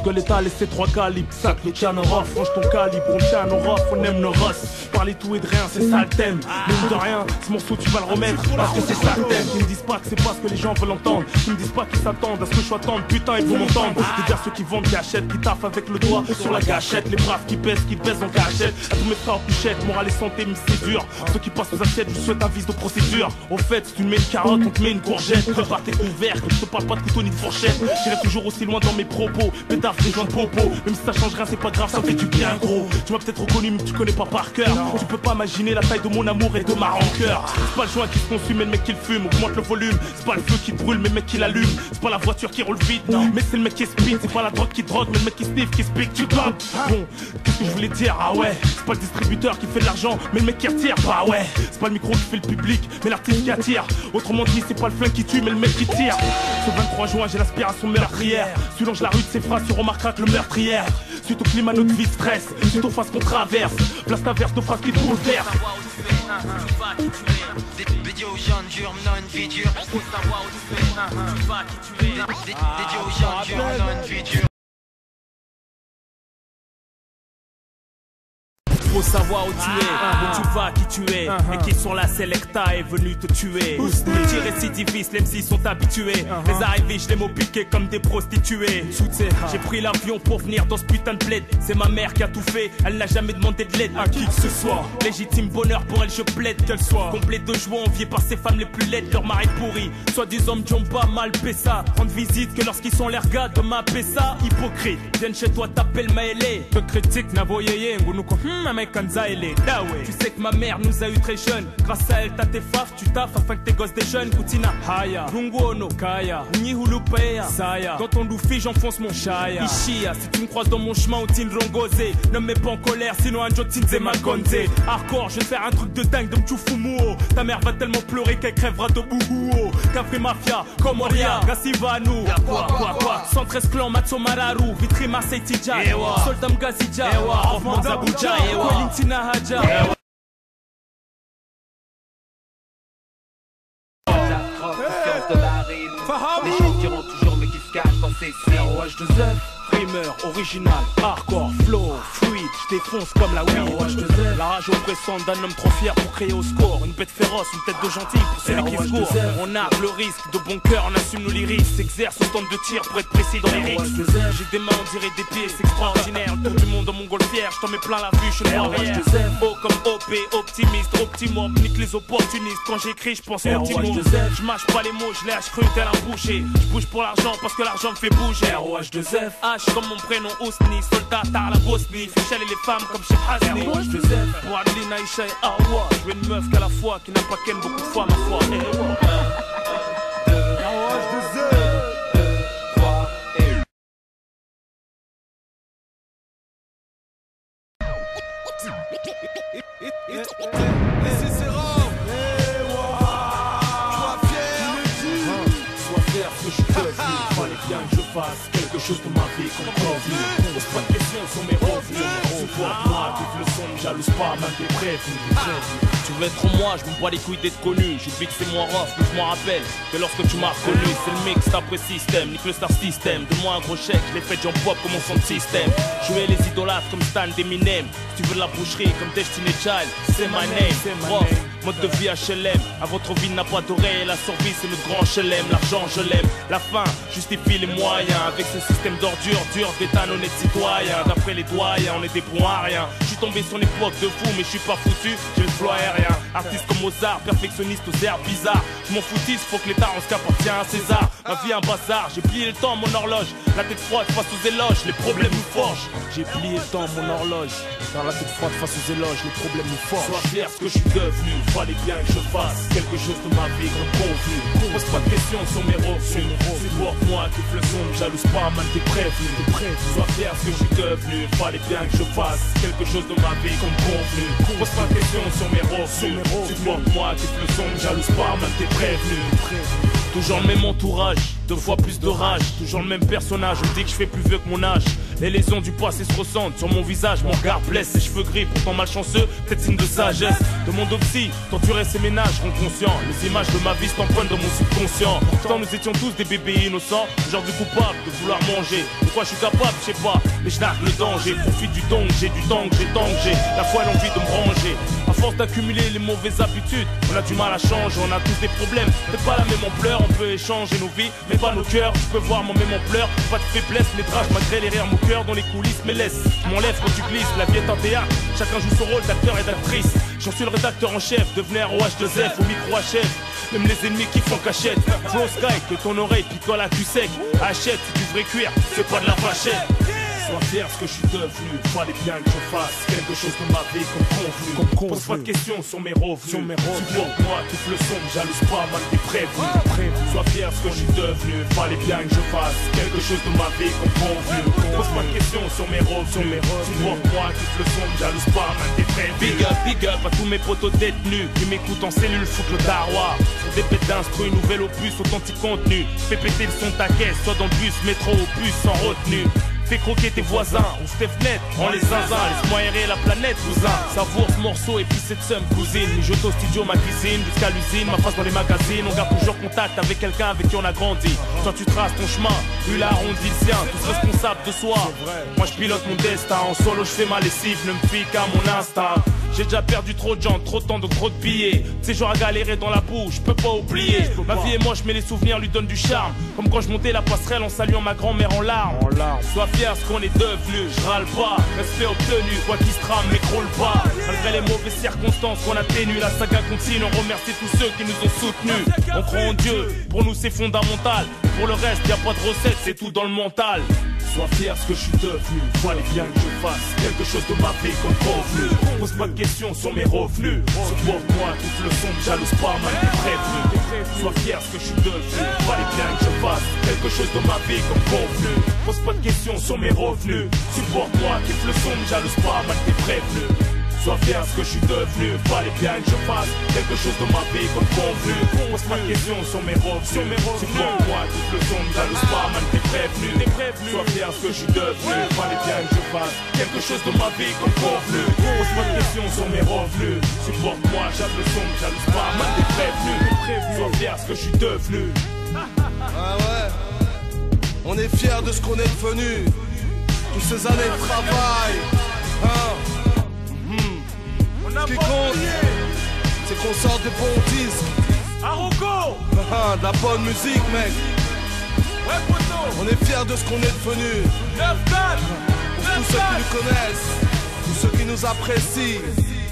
Que l'État a laissé 3 calibres, sac le tien aura, franche ton calibre, on tient nos rafs, on aime nos rosses. Parler tout et de rien, c'est ça le thème. Mine de rien, ce morceau tu vas le remettre, parce que c'est ça le thème. Ils me disent pas que c'est pas ce que les gens veulent entendre. Ils me disent pas qu'ils s'attendent à ce que je sois tendre, putain ils vont m'entendre. C'est-à-dire ceux qui vendent, qui achètent, qui taffent avec le doigt sur la gâchette. Les braves qui baissent en cachette. À tous mes frères en couchette, morale et santé, mais c'est dur. Ceux qui passent aux assiettes, je souhaite un vice de procédure. Au fait, si tu me mets une carotte, on te met une courgette. Prépare tes couvercles, je te parle pas de couteau ni de fourchette. J'irai toujours aussi loin dans mes propos, pétard des gens de popo. Même si ça change rien, c'est pas grave, ça fait du bien gros. Tu m'as peut-être reconnu mais tu connais pas par cœur. Tu peux pas imaginer la taille de mon amour et de ma rancœur. C'est pas le joint qui se consume mais le mec qui le fume. Augmente le volume, c'est pas le feu qui brûle mais le mec qui l'allume. C'est pas la voiture qui roule vite, mais c'est le mec qui speed. C'est pas la drogue qui drogue mais le mec qui sniff, qui speak. Tu parles. Bon, qu'est-ce que je voulais dire? Ah ouais, c'est pas le distributeur qui fait de l'argent mais le mec qui retire. Bah ouais, c'est pas le micro qui fait le public mais l'artiste qui attire. Autrement dit, c'est pas le flingue qui tue mais le mec qui tire. Ce 23 juin j'ai l'aspiration meurtrière. Tu longes la rue de ses phrases, tu remarqueras que le meurtrière. Suite au climat, notre vie stress. Suite aux phases qu'on traverse. Place ta verse de phrases qui te bouleversent. tu vas qui tu es. Dédié aux gens durs, menant une vie dure. Faut savoir où tu es, tu vas qui tu es. Dédié aux gens durs, menant une vie dure. Faut savoir où tu es, où tu vas, qui tu es, et qui sur la Selecta est venu te tuer. Petits récidivistes, les MC sont habitués. Les arrivés, je les mots piqués comme des prostituées. J'ai pris l'avion pour venir dans ce putain de bled. C'est ma mère qui a tout fait, elle n'a jamais demandé de l'aide à qui que ce soit. Légitime bonheur pour elle, je plaide qu'elle soit complet de joie, enviée par ces femmes les plus laides, leur mari pourri. Soit des hommes Jomba, mal pessa, rendre visite que lorsqu'ils sont les regards de ma pessa. Hypocrite, viennent chez toi, t'appelles Maëlé. Peu critique, n'a voyé, tu sais que ma mère nous a eu très jeunes. Grâce à elle t'as tes faf, tu taffes afin que tes gosses déjeunent. Kutina, Haya, Runguono, Kaya, Nihulupeya, Saya. Dans ton loufi j'enfonce mon chaya. Ishia, si tu me croises dans mon chemin au tin rongosé, ne me mets pas en colère sinon un jour tinze magonze. Hardcore, je vais faire un truc de dingue de mchufumuo. Ta mère va tellement pleurer qu'elle crèvera de bouhouo. Capri Mafia, Komoria, Gassivanu. Quoi 113 clans, Matso Mararu, Vitri Marseille Tidja, Soldat Mgazidja, Hoffman Zabuja, Valentina Hadja. La drogue, conscience de la rime. Les gens diront toujours mais qui se cache dans ces signes. ROH2F, rimeur, original, hardcore, flow, fluide, je défonce comme la weed. ROH2F, la rage oppressante d'un homme trop fier pour crier au score. Une bête féroce, une tête de gentil pour celui qui se court. On arme le risque, de bon cœur, on assume nos lyrics. S'exerce au stand de tir pour être précis dans les risques. J'ai des mains, on dirait des pieds, c'est extraordinaire. Le tour du monde dans mon golfière, je t'en mets plein la vue, je suis arrière. O comme OP, optimiste, optimum, nique les opportunistes. Quand j'écris, je pense optimum. Je mâche pas les mots, je lâche cru tel un boucher. Je bouge pour l'argent parce que l'argent me fait bouger. ROH2F, H comme mon prénom Ousni, soldat tard la Bosnie, fait chialer les femmes comme chez Hasni. ROH2F, pour Adeline, Aïcha et Awa, je veux une meuf qu'à la fois qui n'a pas ken beaucoup de fois ma foi. Quelque chose de ma vie qu'on convenu. Pose pas de questions sur mes revenus. Supporte-moi, kiffe le son, jalouse pas, mal t'es prévenu. Tu veux être moi, je me bats les couilles d'être connu. J'oublie que c'est moi rough, mais je m'en rappelle que lorsque tu m'as reconnu, c'est le mix après système, nique le star system. Donne-moi un gros chèque, je l'ai fait jump pop comme mon son de système. Jouer les idolâtres comme Stan d'Eminem. Si tu veux de la boucherie comme Destiny Child, c'est my name. Prof, mode de vie HLM. À votre vie n'a pas d'oreille, la survie c'est le grand HLM. L'argent je l'aime, la fin justifie les moyens. Avec ce système d'ordure, dur d'être un honnête citoyen. D'après les doyens, on est des bons à rien. Je suis tombé sur une époque de fou, mais je suis pas foutu, j'ai le flow aérien. Artiste comme Mozart, perfectionniste aux airs bizarres. Je m'en foutisse, faut que l'État rende ce qu'appartient à César. Ma vie un bazar, j'ai plié le temps mon horloge. La tête froide face aux éloges, les problèmes nous forgent. J'ai plié le temps mon horloge. Dans la tête froide face aux éloges, les problèmes nous forgent. Sois fier ce que je suis devenu, fallait bien que je fasse quelque chose de ma vie comme convenu. Pose pas de questions sur mes revenus. Supporte-moi, kiffe le son, jalouse pas, man t'es prévenu. Sois fier ce que je suis devenu, fallait bien que je fasse quelque chose de ma vie comme convenu. Pose pas de questions sur mes revenus. Supporte-moi, kiffe le son, jalouse pas, man t'es prévenu. Toujours le même entourage, 2 fois plus de rage. Toujours le même personnage, on me dit que je fais plus vieux que mon âge. Les lésions du passé se ressentent sur mon visage. Mon regard blesse, ses cheveux gris, pourtant malchanceux, peut-être signe de sagesse. Demande au psy, torturer ses ménages, rends conscient. Les images de ma vie s'empoignent dans mon subconscient. Pourtant nous étions tous des bébés innocents, genre du coupable de vouloir manger. De quoi je suis capable, je sais pas, mais je nargue le danger. Profite du don, j'ai du temps que j'ai tant que j'ai. La foi et l'envie de me ranger. À force d'accumuler les mauvaises habitudes, on a du mal à changer, on a tous des problèmes. Peut-être pas la même ampleur, on peut échanger nos vies, mais pas nos cœurs. Tu peux voir mon même ampleur, pas de faiblesse, métrage malgré les rires, mon cœur dans les coulisses me laisse. Je m'enlève quand tu glisses, la vie est un théâtre, chacun joue son rôle d'acteur et d'actrice. J'en suis le rédacteur en chef, devenez ROH2F au micro HF. Même les ennemis qui font cachette. Flow Sky, que ton oreille picole à cul sec. Achète, c'est du vrai cuir, c'est pas de la vachette. Sois fier ce que je suis devenu, fallait bien que je fasse quelque chose de ma vie comme convenu. Pose pas de questions sur mes revenus. Supporte-moi, kiffe le son, jalouse pas, mal t'es prévenu. Sois fier ce que je suis devenu, fallait bien que je fasse quelque chose de ma vie comme convenu. Pose pas de questions sur mes revenus. Supporte-moi, kiffe le son, jalouse pas, mal t'es prévenu. Big up à tous mes potos détenus qui m'écoutent en cellule, foutent le daroir. Sur des bêtes d'instru, nouvel opus, authentique contenu. Fais péter le son de ta caisse, soit dans le bus, métro, au bus, sans retenue. fais croquer tes voisins. Ouvre tes fenêtres, prends les zinzins, laisse-moi aérer la planète, cousin. Savoure ce morceau et puis cette somme, cousine. Mijoto studio, ma cuisine, jusqu'à l'usine, ma face dans les magazines. On garde toujours contact avec quelqu'un avec qui on a grandi. Toi tu traces ton chemin, lui l'a arrondi le sien, tous responsables de soi. Moi je pilote mon destin, en solo je fais ma lessive, ne me fie qu'à mon instinct. J'ai déjà perdu trop de gens, trop de temps, donc trop de billets. Ces jours à galérer dans la boue, je peux pas oublier. Ma vie et moi, je mets les souvenirs, lui donne du charme. Comme quand je montais la passerelle en saluant ma grand-mère en larmes. Sois fier ce qu'on est devenu, je râle pas. Respect obtenu, quoi qu'il se trame, m'écroule pas. Malgré les mauvaises circonstances qu'on atténue, la saga continue, on remercie tous ceux qui nous ont soutenus. On croit en Dieu, pour nous c'est fondamental. Pour le reste, y a pas de recette, c'est tout dans le mental. Sois fier ce que je suis devenu, fallait bien que je fasse quelque chose de ma vie comme convenu. Pose pas de questions sur mes revenus, supporte-moi toute leçon, ne jalouse pas, mal t'es prévenu. Sois fier ce que je suis devenu, fallait bien que je fasse quelque chose de ma vie comme convenu. Pose pas de questions sur mes revenus, supporte-moi, kiffe le son, ne jalouse pas, mal t'es prévenu. Sois fier ce que je suis devenu, fallait bien que je fasse quelque chose de ma vie comme convenu. Pose pas de questions sur mes revenus, supporte-moi, kiffe le son, ne jalouse pas, mal t'es prévenu. Sois fier ce que je suis devenu, fallait bien que je fasse quelque chose de ma vie comme convenu. Pose pas de questions sur mes revenus, supporte-moi, j'aime le son, ne jalouse pas, mal t'es prévenu. Sois fier ce que je suis devenu. Ah ouais, on est fiers de ce qu'on est devenu. Toutes ces années de travail, hein. Ce qui compte, c'est qu'on sort des bons disques. Aroko, De la bonne musique, mec. ouais poto, On est fiers de ce qu'on est devenu. 9-4, Pour tous ceux qui nous connaissent, tous ceux qui nous apprécient,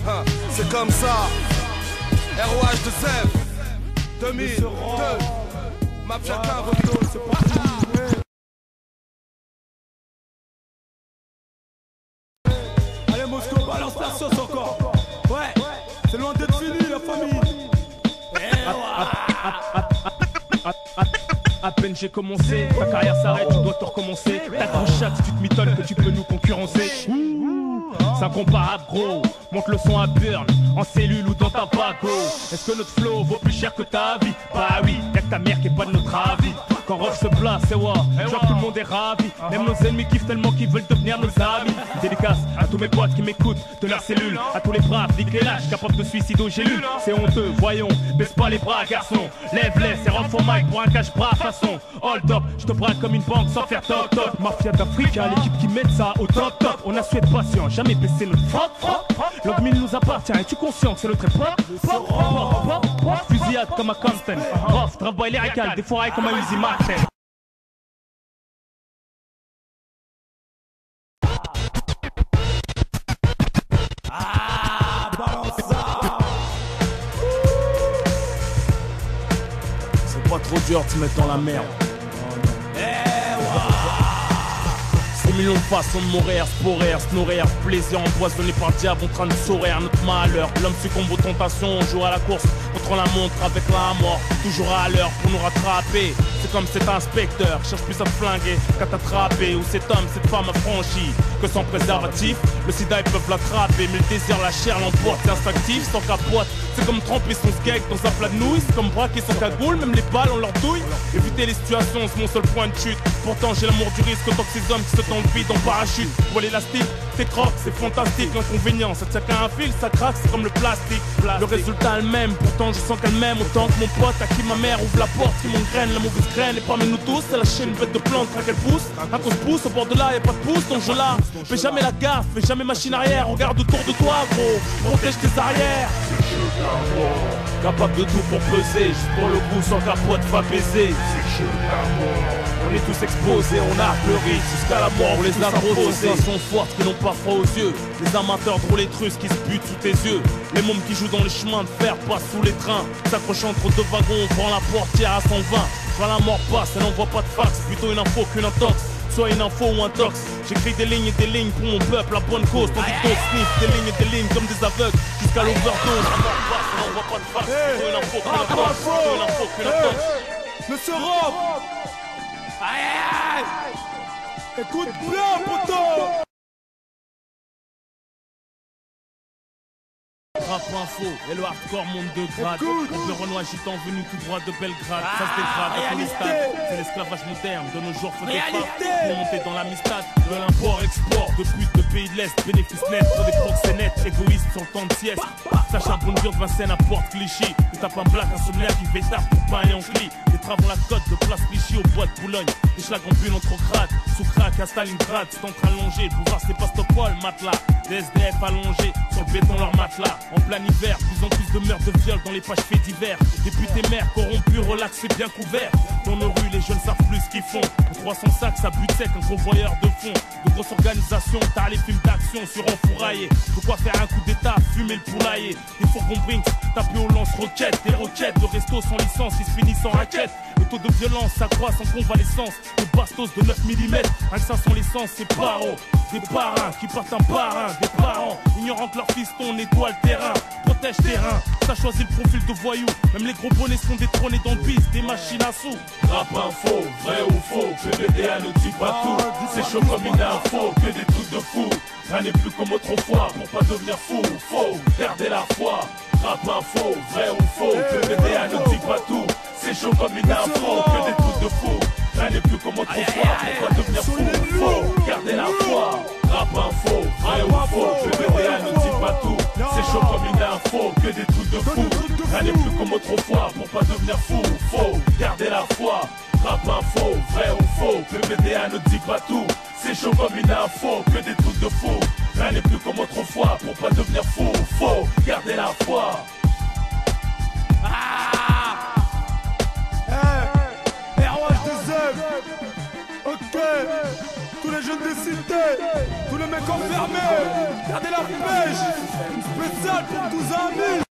hein, c'est comme ça. ROH de Zeb 2002. Mafia 15, Roto, c'est parti. Allez Moscou, balance la sauce encore. Ouais, c'est loin d'être fini la famille. À peine j'ai commencé, ta carrière s'arrête, tu dois te recommencer. T'accroches chaque si tu te mitonnes que tu peux nous concurrencer. C'est incomparable gros, monte le son à burn, en cellule ou dans ta bago. Est-ce que notre flow vaut plus cher que ta vie? Bah oui, y'a que ta mère qui est pas de notre avis. Quand Rof se place, c'est ouais, je vois que tout le monde est ravi. Même nos ennemis kiffent tellement qu'ils veulent devenir nos amis. Dédicace à tous mes potes qui m'écoutent de leur cellule, à tous les braves, nique les lâches, capables de suicide aux gélules. C'est honteux, voyons, baisse pas les bras garçon. Lève-les, c'est Rof au mic pour un cache-bras façon. Hold up, je te braque comme une banque sans faire top top. Mafia d'Africa, l'équipe qui met ça au top top. On a su être patient, jamais baisser notre frappe. L'ordre nous appartient, es-tu conscient que c'est notre époque? Fusillade comme à Compton. Rof, travail les récales, des forêts comme à Uzi Martin. C'est pas trop dur de se mettre dans la merde. 6 millions de façons de mourir, sporer, se nourrir, plaisir empoisonné par le diable en train de sourire notre malheur. L'homme succombe aux tentations, on joue à la course contre la montre avec la mort, toujours à l'heure pour nous rattraper. C'est comme cet inspecteur, cherche plus à te flinguer qu'à t'attraper. Ou cet homme, cette femme affranchie, que sans préservatif, le sida ils peuvent l'attraper. Mais le désir, la chair l'emporte, c'est instinctif, sans capote. C'est comme tremper son skate dans un plat de nouilles, c'est comme braquer son cagoule, même les balles on leur douille. Éviter les situations, c'est mon seul point de chute. Pourtant j'ai l'amour du risque autant que ces hommes qui se dans le vide en parachute. Pour l'élastique, c'est croque, c'est fantastique. L'inconvénient, ça tient qu'à un fil, ça craque, c'est comme le plastique. Le résultat est le même, pourtant je sens qu'elle m'aime autant que mon pote à qui ma mère ouvre la porte, qui m'engraine la mauvaise graine. Et parmi nous tous, c'est la chaîne bête de plante, qu'elle pousse. Un qu'on se pousse, au bord de là, y'a pas de pouce, donc je la fais jamais la gaffe, fais jamais machine arrière. Regarde autour de toi, gros, protège tes arrières. Capable de tout pour peser, juste pour le goût, sans capote, va baiser. On est tous exposés, on a pleuré jusqu'à la mort, on les a proposés. Sont fortes qui n'ont pas froid aux yeux. Les amateurs de roulettes russes qui se butent sous tes yeux. Les mômes qui jouent dans les chemins de fer passent sous les trains. S'accrochant entre deux wagons, on prend la portière à 120. Quand la mort passe, elle n'envoie pas de fax, plutôt une info qu'une intox. Soit une info ou un tox. J'écris des lignes et des lignes pour mon peuple, la bonne cause. Tandis qu'on sniff des lignes et des lignes comme des aveugles jusqu'à l'overdose. La mort passe, elle n'envoie pas de fax, plutôt une info qu'une intox. Plutôt une info qu'une intox. Monsieur Rob, aïe, aïe. Écoute bien, poteau. info, et le hardcore monte de grade. Le Renoir gitan venu tout droit de Belgrade. Ça se dégrade à tous les stades. C'est l'esclavage moderne. De nos jours, faut des pas pour monter dans l'amistad. De l'import-export, de plus de pays de l'Est. Bénéfice net pour des proxénètes. Égoïstes sur le temps de sieste. Sacha Bonjour de Vincennes à Porte Clichy. Tu tapes un black, un sommaire qui fait tard pour pain et en cli. Des travaux la côte de Place Clichy au bois de Boulogne. Des schlags en bulle entre crades. Sous crack à Stalingrad. C'est en train allongé. Le pouvoir c'est Pastopol, matelas. Des SDF allongés sur le béton leur matelas. En plein hiver, plus en plus de meurtres de viol dans les pages faits divers. Députés maires corrompus, relaxés, bien couverts. Dans nos rues, les jeunes savent plus ce qu'ils font. Pour 300 sacs, ça bute sec, un convoyeur de fond. De grosses organisations, t'as les films d'action sur enfouraillé. De quoi faire un coup d'état, fumer le poulailler. Des fourgons Brinks, taper aux lance-roquettes. Des roquettes de resto sans licence, ils se finissent en raquette. Le taux de violence s'accroît sans convalescence. De bastos de 9 mm, rien que ça sans licence, c'est paro. Des parrains qui partent un par un. Des parents ignorant que leur fiston nettoie le terrain. Protège terrain, t'as choisi le profil de voyou. Même les gros bonnets sont détrônés dans le bis, des machines à sous. Rap info, vrai ou faux, PVDA ne dit pas tout. C'est chaud comme une info, que des trucs de fou. Rien n'est plus comme autrefois, pour pas devenir fou. Faux, perdez la foi. Rap info, vrai ou faux, PVDA ne dit pas tout. C'est chaud comme une info, que des trucs de fou. Rien n'est plus comme autrefois, pour pas devenir fou. Faux, gardez la foi. Rap info, vrai ou faux, PVDA ne dit pas tout. C'est chaud comme une info, que des trucs de fou. Rien n'est plus comme autrefois, pour pas devenir fou. Faux, gardez la foi. Rap info, vrai ou faux, PVDA ne dit pas tout. C'est chaud comme une info, que des trucs de fou. Rien n'est plus comme autrefois, pour pas devenir fou. Faux, gardez la foi. Ok, tous les jeunes des cités, tous les mecs enfermés, gardez la pêche, spécial pour tous amis.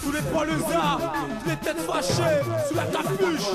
Tous les poilesards, tous les têtes fâchées, sous la capuche.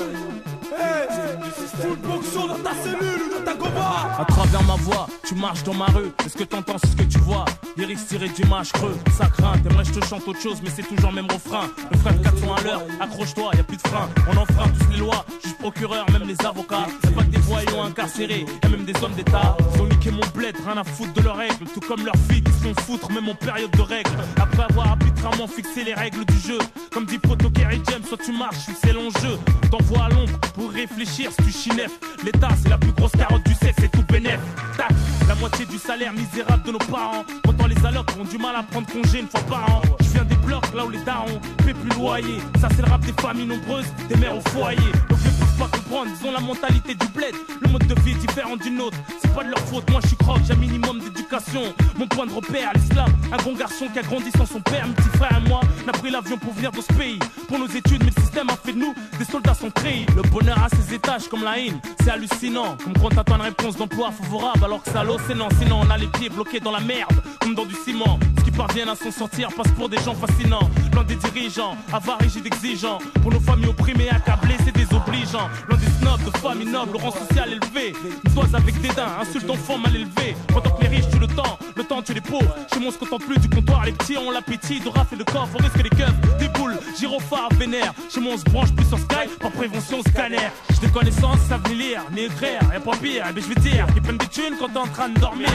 Full boxon dans ta cellule ou dans ta goba. À travers ma voix, tu marches dans ma rue. Est-ce que t'entends, c'est ce que tu vois? Lyrics tirés du match creux, ça craint. T'aimerais que je te chante autre chose, mais c'est toujours le même refrain. Le frein de 400 à l'heure, accroche-toi, y'a plus de frein. On enfreint tous les lois, juge procureur, même les avocats. C'est pas que des voyous incarcérés, y'a même des hommes d'état. Ils ont niqué mon bled, rien à foutre de leurs règles. Tout comme leurs filles qui se font foutre, même en période de règles. Après avoir arbitrairement fixé les règles du jeu. Comme dit Proto Kerry James, soit tu marches, c'est l'enjeu. T'envoies à l'ombre pour réfléchir si tu chinef. L'État c'est la plus grosse carotte du sexe, c'est tout bénef. Tac, la moitié du salaire misérable de nos parents. Pourtant les allocs ont du mal à prendre congé une fois par an. Je viens des blocs là où les darons paient plus loyer. Ça c'est le rap des familles nombreuses, des mères au foyer. Donc ils peuvent pas comprendre, ils ont la mentalité du bled. Le mode de vie est différent du nôtre, c'est pas de leur faute. Moi je suis croque, j'ai un minimum d'éducation. Mon point de repère, l'islam. Un bon garçon qui a grandi sans son père. Mon petit frère et moi, on a pris l'avion pour venir dans ce pays. Pour nos études, mais le système a fait de nous des soldats sans treillis. Le bonheur a ses étages comme la haine, c'est hallucinant. Comme quand t'attends une réponse d'emploi favorable alors que c'est à l'océan. Sinon on a les pieds bloqués dans la merde, comme dans du ciment. Ceux qui parviennent à s'en sortir passent pour des gens fascinants. L'un des dirigeants, avares, rigides, exigeants. Pour nos familles opprimées, accablées, c'est désobligeant. L'un des snobs de familles nobles, rang social élevé. Une toise avec dédain, insulte d'enfant mal élevé. Pendant que les riches tuent le temps tue les pauvres. Chez moi on se contente plus du comptoir, les petits ont l'appétit de raf et de coffre. On risque les keufs, des boules, gyrophares, vénère. Chez moi on se branche plus en sky, par prévention scanner. J'ai des connaissances, savent ni lire, ni écrire, y'a pas pire. Eh ben je vais dire, ils prennent des thunes quand t'es en train de dormir.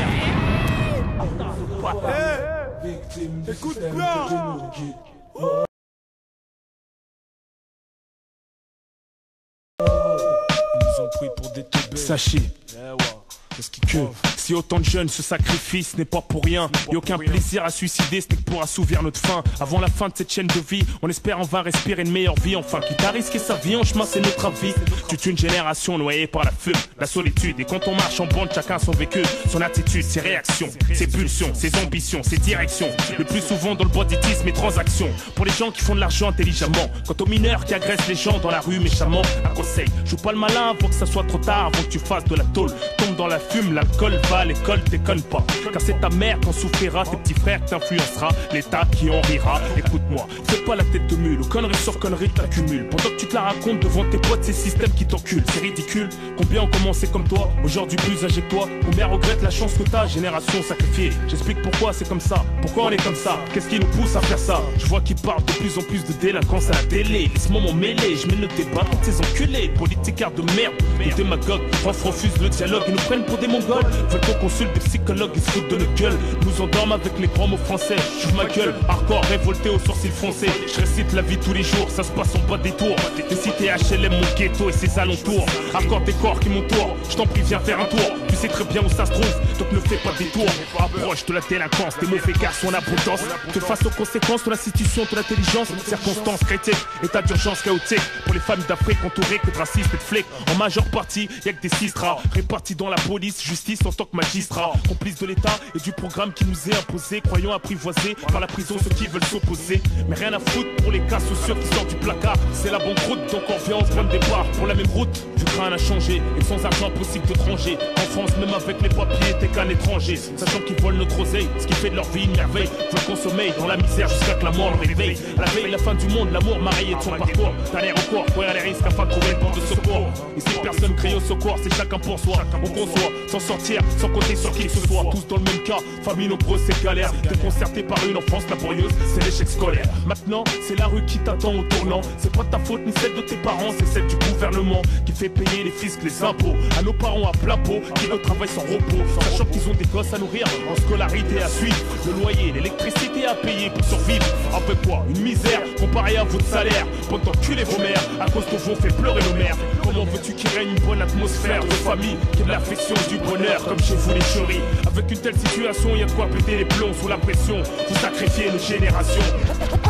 Écoute bien. Ils nous ont pris pour des teubés. Sachez que si autant de jeunes se sacrifient, ce n'est pas pour rien. Et aucun plaisir à suicider, ce n'est que pour assouvir notre faim. Avant la fin de cette chaîne de vie, on espère en vain respirer une meilleure vie. Enfin, quitte à risquer sa vie, en chemin c'est notre avis. Toute une génération noyée par la fume, la solitude. Et quand on marche en bande, chacun son vécu, son attitude, ses réactions, ses pulsions, ses ambitions, ses directions. Le plus souvent dans le banditisme et transactions. Pour les gens qui font de l'argent intelligemment. Quant aux mineurs qui agressent les gens dans la rue méchamment, un conseil, joue pas le malin avant que ça soit trop tard, avant que tu fasses de la tôle. Tombe dans la fume, l'alcool va à l'école, déconne pas. Car c'est ta mère qu'en souffrira, tes petits frères qui t'influencera, l'État qui en rira. Écoute-moi, fais pas la tête de mule, conneries sur conneries t'accumules. Pendant que tu te la racontes devant tes potes, ces systèmes qui t'enculent, c'est ridicule. Combien ont commencé comme toi, aujourd'hui plus âgés que toi. Combien regrettent la chance que t'as, génération sacrifiée. J'explique pourquoi c'est comme ça, pourquoi on est comme ça. Qu'est-ce qui nous pousse à faire ça? Je vois qu'ils parlent de plus en plus de délinquance à la télé. Laisse-moi m'en mêler, je mets le débat contre ces enculés. Politicards de merde, les démagogues, refusent le dialogue, ils nous prennent pour des mongols. Veulent qu'on consulte des psychologues, ils se foutent de notre gueule. Nous endorment avec les grands mots français. J'ouvre ma gueule, hardcore, révolté aux sourcils foncés. Je récite la vie tous les jours, ça se passe en bas des tours. Des cités HLM, mon ghetto et ses alentours. Hardcore des corps qui m'entourent, je t'en prie viens faire un tour. Tu sais très bien où ça se trouve, donc ne fais pas des tours. Approche de la délinquance, tes mauvais garçons en abondance. Que face aux conséquences de l'institution, de l'intelligence, circonstances critiques, état d'urgence chaotique. Pour les familles d'Afrique entourées que de racistes et de flics. En majeure partie, y'a que des sistras répartis dans la police, justice en tant que magistrat. Complices de l'État et du programme qui nous est imposé. Croyons apprivoisés par la prison ceux qui veulent s'opposer. Mais rien à foutre pour les cas sociaux qui sortent du placard. C'est la banqueroute, donc on revient au point de départ. Pour la même route, du crâne a changé. Et sans argent possible de tranger. En France, même avec les papiers, t'es qu'un étranger. Sachant qu'ils volent notre oseille, ce qui fait de leur vie une merveille. Veulent consommer dans la misère jusqu'à que la mort le réveille. À la veille, la fin du monde, l'amour marié de son parcours. T'as l'air au corps, courir les risques afin de trouver le port de secours. Ici personne crie au secours, c'est chacun pour soi. On conçoit, sans sortir, sans compter sur qui que ce soit. Tous dans le même cas, famille nombreuse, c'est galère. Déconcerté par une enfance laborieuse, c'est l'échec scolaire. Maintenant, c'est la rue qui t'attend au tournant. C'est pas ta faute ni celle de tes parents, c'est celle du gouvernement qui fait payer les fiscs, les impôts. À nos parents à plein pot, qui ne travaillent sans repos. Sachant qu'ils ont des gosses à nourrir, en scolarité à suivre. Le loyer, l'électricité à payer pour survivre. Après quoi, une misère comparée à votre salaire. Pendant d'enculer vos mères, à cause de vous fait pleurer nos mères. Comment veux-tu qu'il règne une bonne atmosphère de famille, qui est de l'affection, du bonheur, comme chez vous les chéris? Avec une telle situation, y a de quoi péter les plombs sous la pression. Vous sacrifiez nos générations.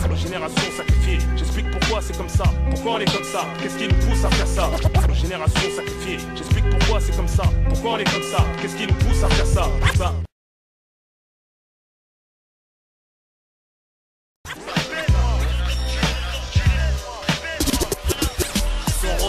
Nos générations sacrifiées. J'explique pourquoi c'est comme ça. Pourquoi on est comme ça? Qu'est-ce qui nous pousse à faire ça? Nos générations sacrifiées. J'explique pourquoi c'est comme ça. Pourquoi on est comme ça? Qu'est-ce qui nous pousse à faire ça?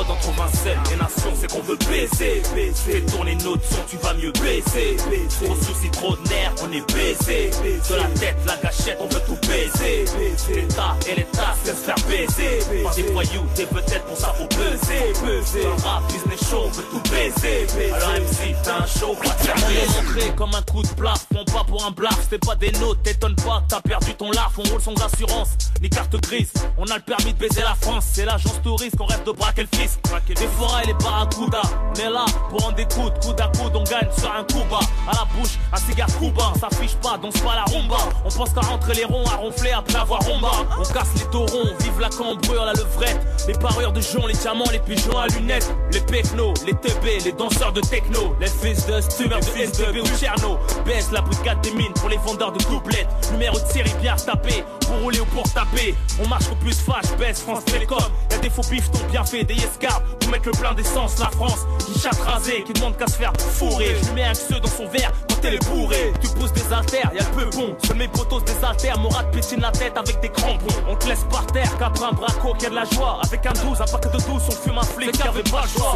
Entre Vincennes et Nation, c'est qu'on veut baisser. Fais tourner notre son, tu vas mieux baisser. Trop de soucis, trop de nerfs, on est baisé. De la tête, la gâchette, on veut tout baiser. L'État et l'État, c'est se faire baiser. Par des voyous, des vedettes, pour ça faut baiser. Dans le rap, business show, on veut tout baiser. Alors MC, t'as un show, pas de faire baiser. Comme un coup de plaf, font pas pour un blaf. C'était pas des notes, t'étonnes pas que t'as perdu ton larf. On roule sans assurance, ni carte grise. On a le permis de baiser la France. C'est l'agence touriste qu'on rêve de braquer le fisc. Les forêts et les barracudas, on est là pour en découdre, coude à coude, on gagne sur un coup bas. À la bouche, un cigare cubain, ça fiche pas, danse pas la rumba. On pense qu'à rentrer les ronds, à ronfler après avoir rumba. On casse les taurons, vive la cambrure, la levrette. Les parures de joncs, les diamants, les pigeons à lunettes. Les pecnos, les TB, les danseurs de techno. Les fils de Stummer, de SDB ou Cherno. Baisse la brigade des mines pour les vendeurs de couplettes. Numéro de série bien tapé, pour rouler ou pour taper. On marche au plus fâche, baisse France Télécom. Y'a des faux bifetons bien faits, des escarpes. Pour mettre le plein d'essence, la France, qui chatte rasée, qui demande qu'à se faire fourrer. Je lui mets un xeux dans son verre quand elle est bourrée. Tu pousses des haltères, y'a le peu bon. Seuls mes potos des haltères, mon rat piétine la tête avec des crampons. On te laisse par terre, qu'après un braco qui a de la joie. Avec un 12, un paquet de 12, on fume un flic qui avait pas le choix.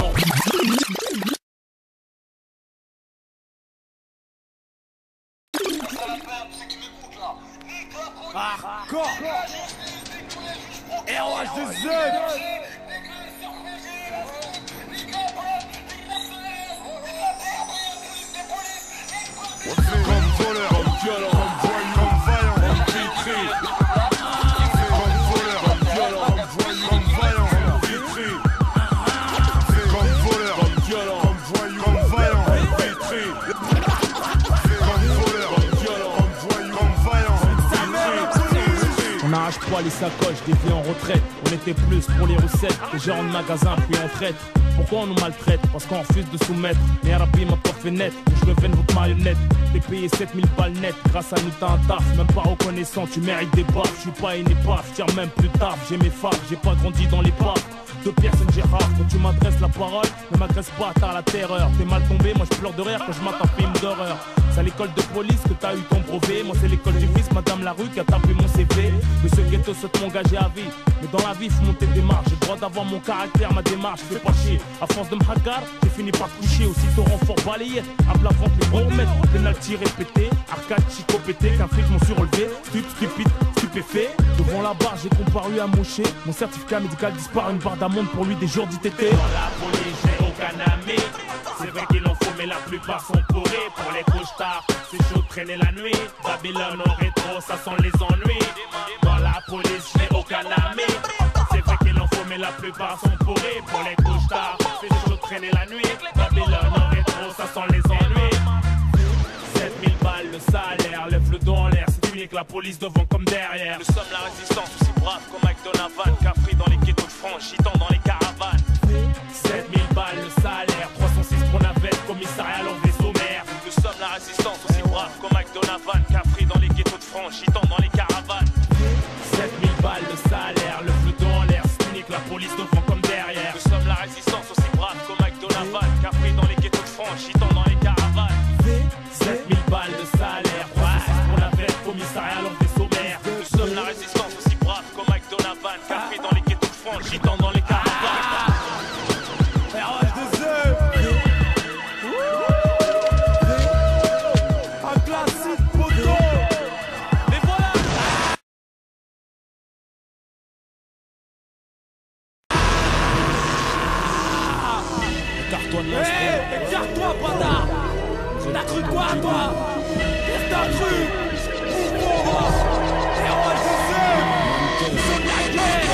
Hardcore ROH de Z. Comme voleur, comme violent, comme voyou, comme vaillant, comme vitri. Comme voleur, comme violent, comme voyou, comme vaillant, comme vitri. Comme voleur, comme violent, comme voyou, comme vaillant, comme vitri. Comme voleur, comme violent, comme voyou, comme vaillant, comme vitri. On arrache pas les sacoches, des vies en retraite. On était plus pour les recettes, les gérants de magasins puis on traite. Pourquoi on nous maltraite? Parce qu'on refuse de soumettre. Mais Arabi m'a pas fait net, je devienne votre marionnette. T'es payé 7000 balles net, grâce à nous t'as un taf. Même pas reconnaissant, tu mérites des baffes. Je suis pas une épave, je tire même plus tard. J'ai mes phares, j'ai pas grandi dans les parcs. Deux personnes j'ai rare, quand tu m'adresses la parole, ne m'agresse pas, t'as la terreur. T'es mal tombé, moi je pleure de rire quand je mate un film d'horreur. C'est à l'école de police que t'as eu ton brevet. Moi c'est l'école du vice, madame Larue qui a tapé mon CV. Monsieur Ghetto souhaite m'engager à vie, mais dans la vie faut monter des marches. J'ai le droit d'avoir mon caractère, ma démarche, fais pas chier. À force de me hagar, j'ai fini par coucher. Aussitôt renfort balayette, à plat ventre les gros remettre. Penalty répété, arcade chico pété. Qu'un flic m'en suis relevé, stupide, stupéfait. Devant la barre j'ai comparu à moucher. Mon certificat médical disparaît, une barre d'amende pour lui des jours d'ITT. Dans la police, j'ai aucun ami. C'est vrai qu'il en faut, mais la plupart sont pourris. Pour les couches-tard, c'est chaud de traîner la nuit. Babylone en rétro, ça sent les ennuis. Dans la police, j'ai aucun ami. C'est vrai qu'il en faut, mais la plupart sont pourris. Pour les couches-tard, c'est chaud de traîner la nuit. Babylone en rétro, ça sent les ennuis. 7000 balles le salaire, lève le dos en l'air. C'est unique, la police devant comme derrière. Nous sommes la résistance, aussi brave comme Mike Donovan. Capri dans les ghettos de France, gitan dans les caravanes. 7000 balles le salaire, 306 pour navette, commissariat l'envers vaisseau mer. Nous sommes la résistance, aussi brave comme Mike Donovan. Capri dans les ghettos de France, gitan dans les caravanes. 7000 balles le salaire, le fleu en l'air, c'est unique, la police devant comme derrière. Nous sommes la résistance, aussi brave comme Mike Donovan. Capri dans les ghettos de France, gitan dans les caravanes. 7000 balles de salaire, 306 pour navette, commissariat l'envers vaisseau mer. Nous sommes la résistance, aussi brave comme Mike Donovan. Capri dans les ghettos de France, gitan dans les caravanes. Écarte-toi, bâtard! T'as cru quoi, toi? Qu'est-ce que t'as cru? Héros du Sud! C'est la guerre!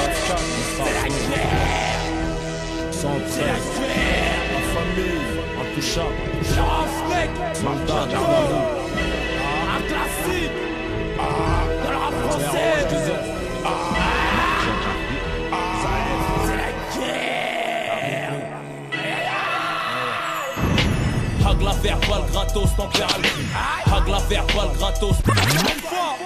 C'est la guerre! C'est la guerre! La famille, intouchable. Genre un flec! Malta, Un classique! Dans le rap français! C'est la guerre! Hagla verbal gratos, tempère le coup. Hagla verbal gratos.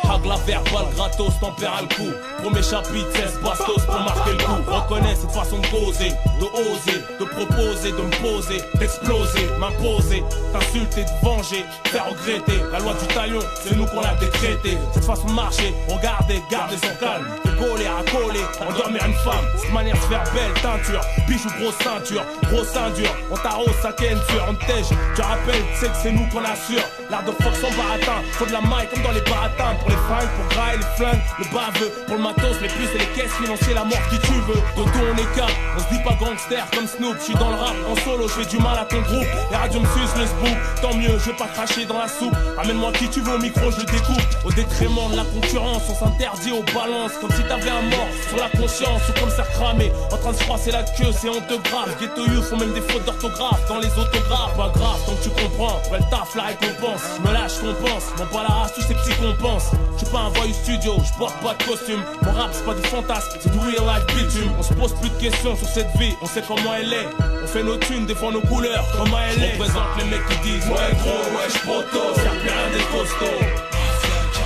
Hagla verbal gratos, tempère le coup. Premier chapitre, 16 bastos pour marquer le coup. Reconnais cette façon de causer, de oser, de proposer, de me poser, d'exploser, m'imposer, t'insulter, de venger, faire regretter. La loi du talion, c'est nous qu'on l'a décrété. Cette façon de marcher, regarder, garder son calme. De coller à coller, endormir une femme. Cette manière de faire belle teinture, bijoux grosse ceinture, gros ceinture. On t'arrose, ça kenture, on te tège. Tu rappelles, tu sais que c'est nous qu'on assure. L'art de force sans baratin, faut de la maille comme dans les baratins. Pour les fringues, pour grailler les flingues, le baveux. Pour le matos, les puces et les caisses financiers, la mort qui tu veux. De dos on est cap, on se dit pas gangster comme Snoop. Je suis dans le rap, en solo, je fais du mal à ton groupe. Les radios me sucent le spook, tant mieux, je vais pas cracher dans la soupe. Ramène-moi qui tu veux au micro, je le découpe. Au détriment de la concurrence, on s'interdit aux balances. Comme si t'avais un mort sur la conscience ou comme ça cramé. En train de se froisser la queue, c'est honteux grave. Ghetto youth font même des fautes d'orthographe dans les autographes. Pas grave, tant que tu comprends, ouais le taf, la récompense. Je me lâche, compense, m'en pas la race, tous ces petits compenses. Je suis pas un voyou studio, je porte pas de costume. Mon rap c'est pas du fantasme, c'est du real life bitume. On se pose plus de questions sur cette vie, on sait comment elle est. On fait nos thunes, défend nos couleurs, comment elle est. Je représente les mecs qui disent ouais gros, ouais j'proto, y'a plus rien des costauds.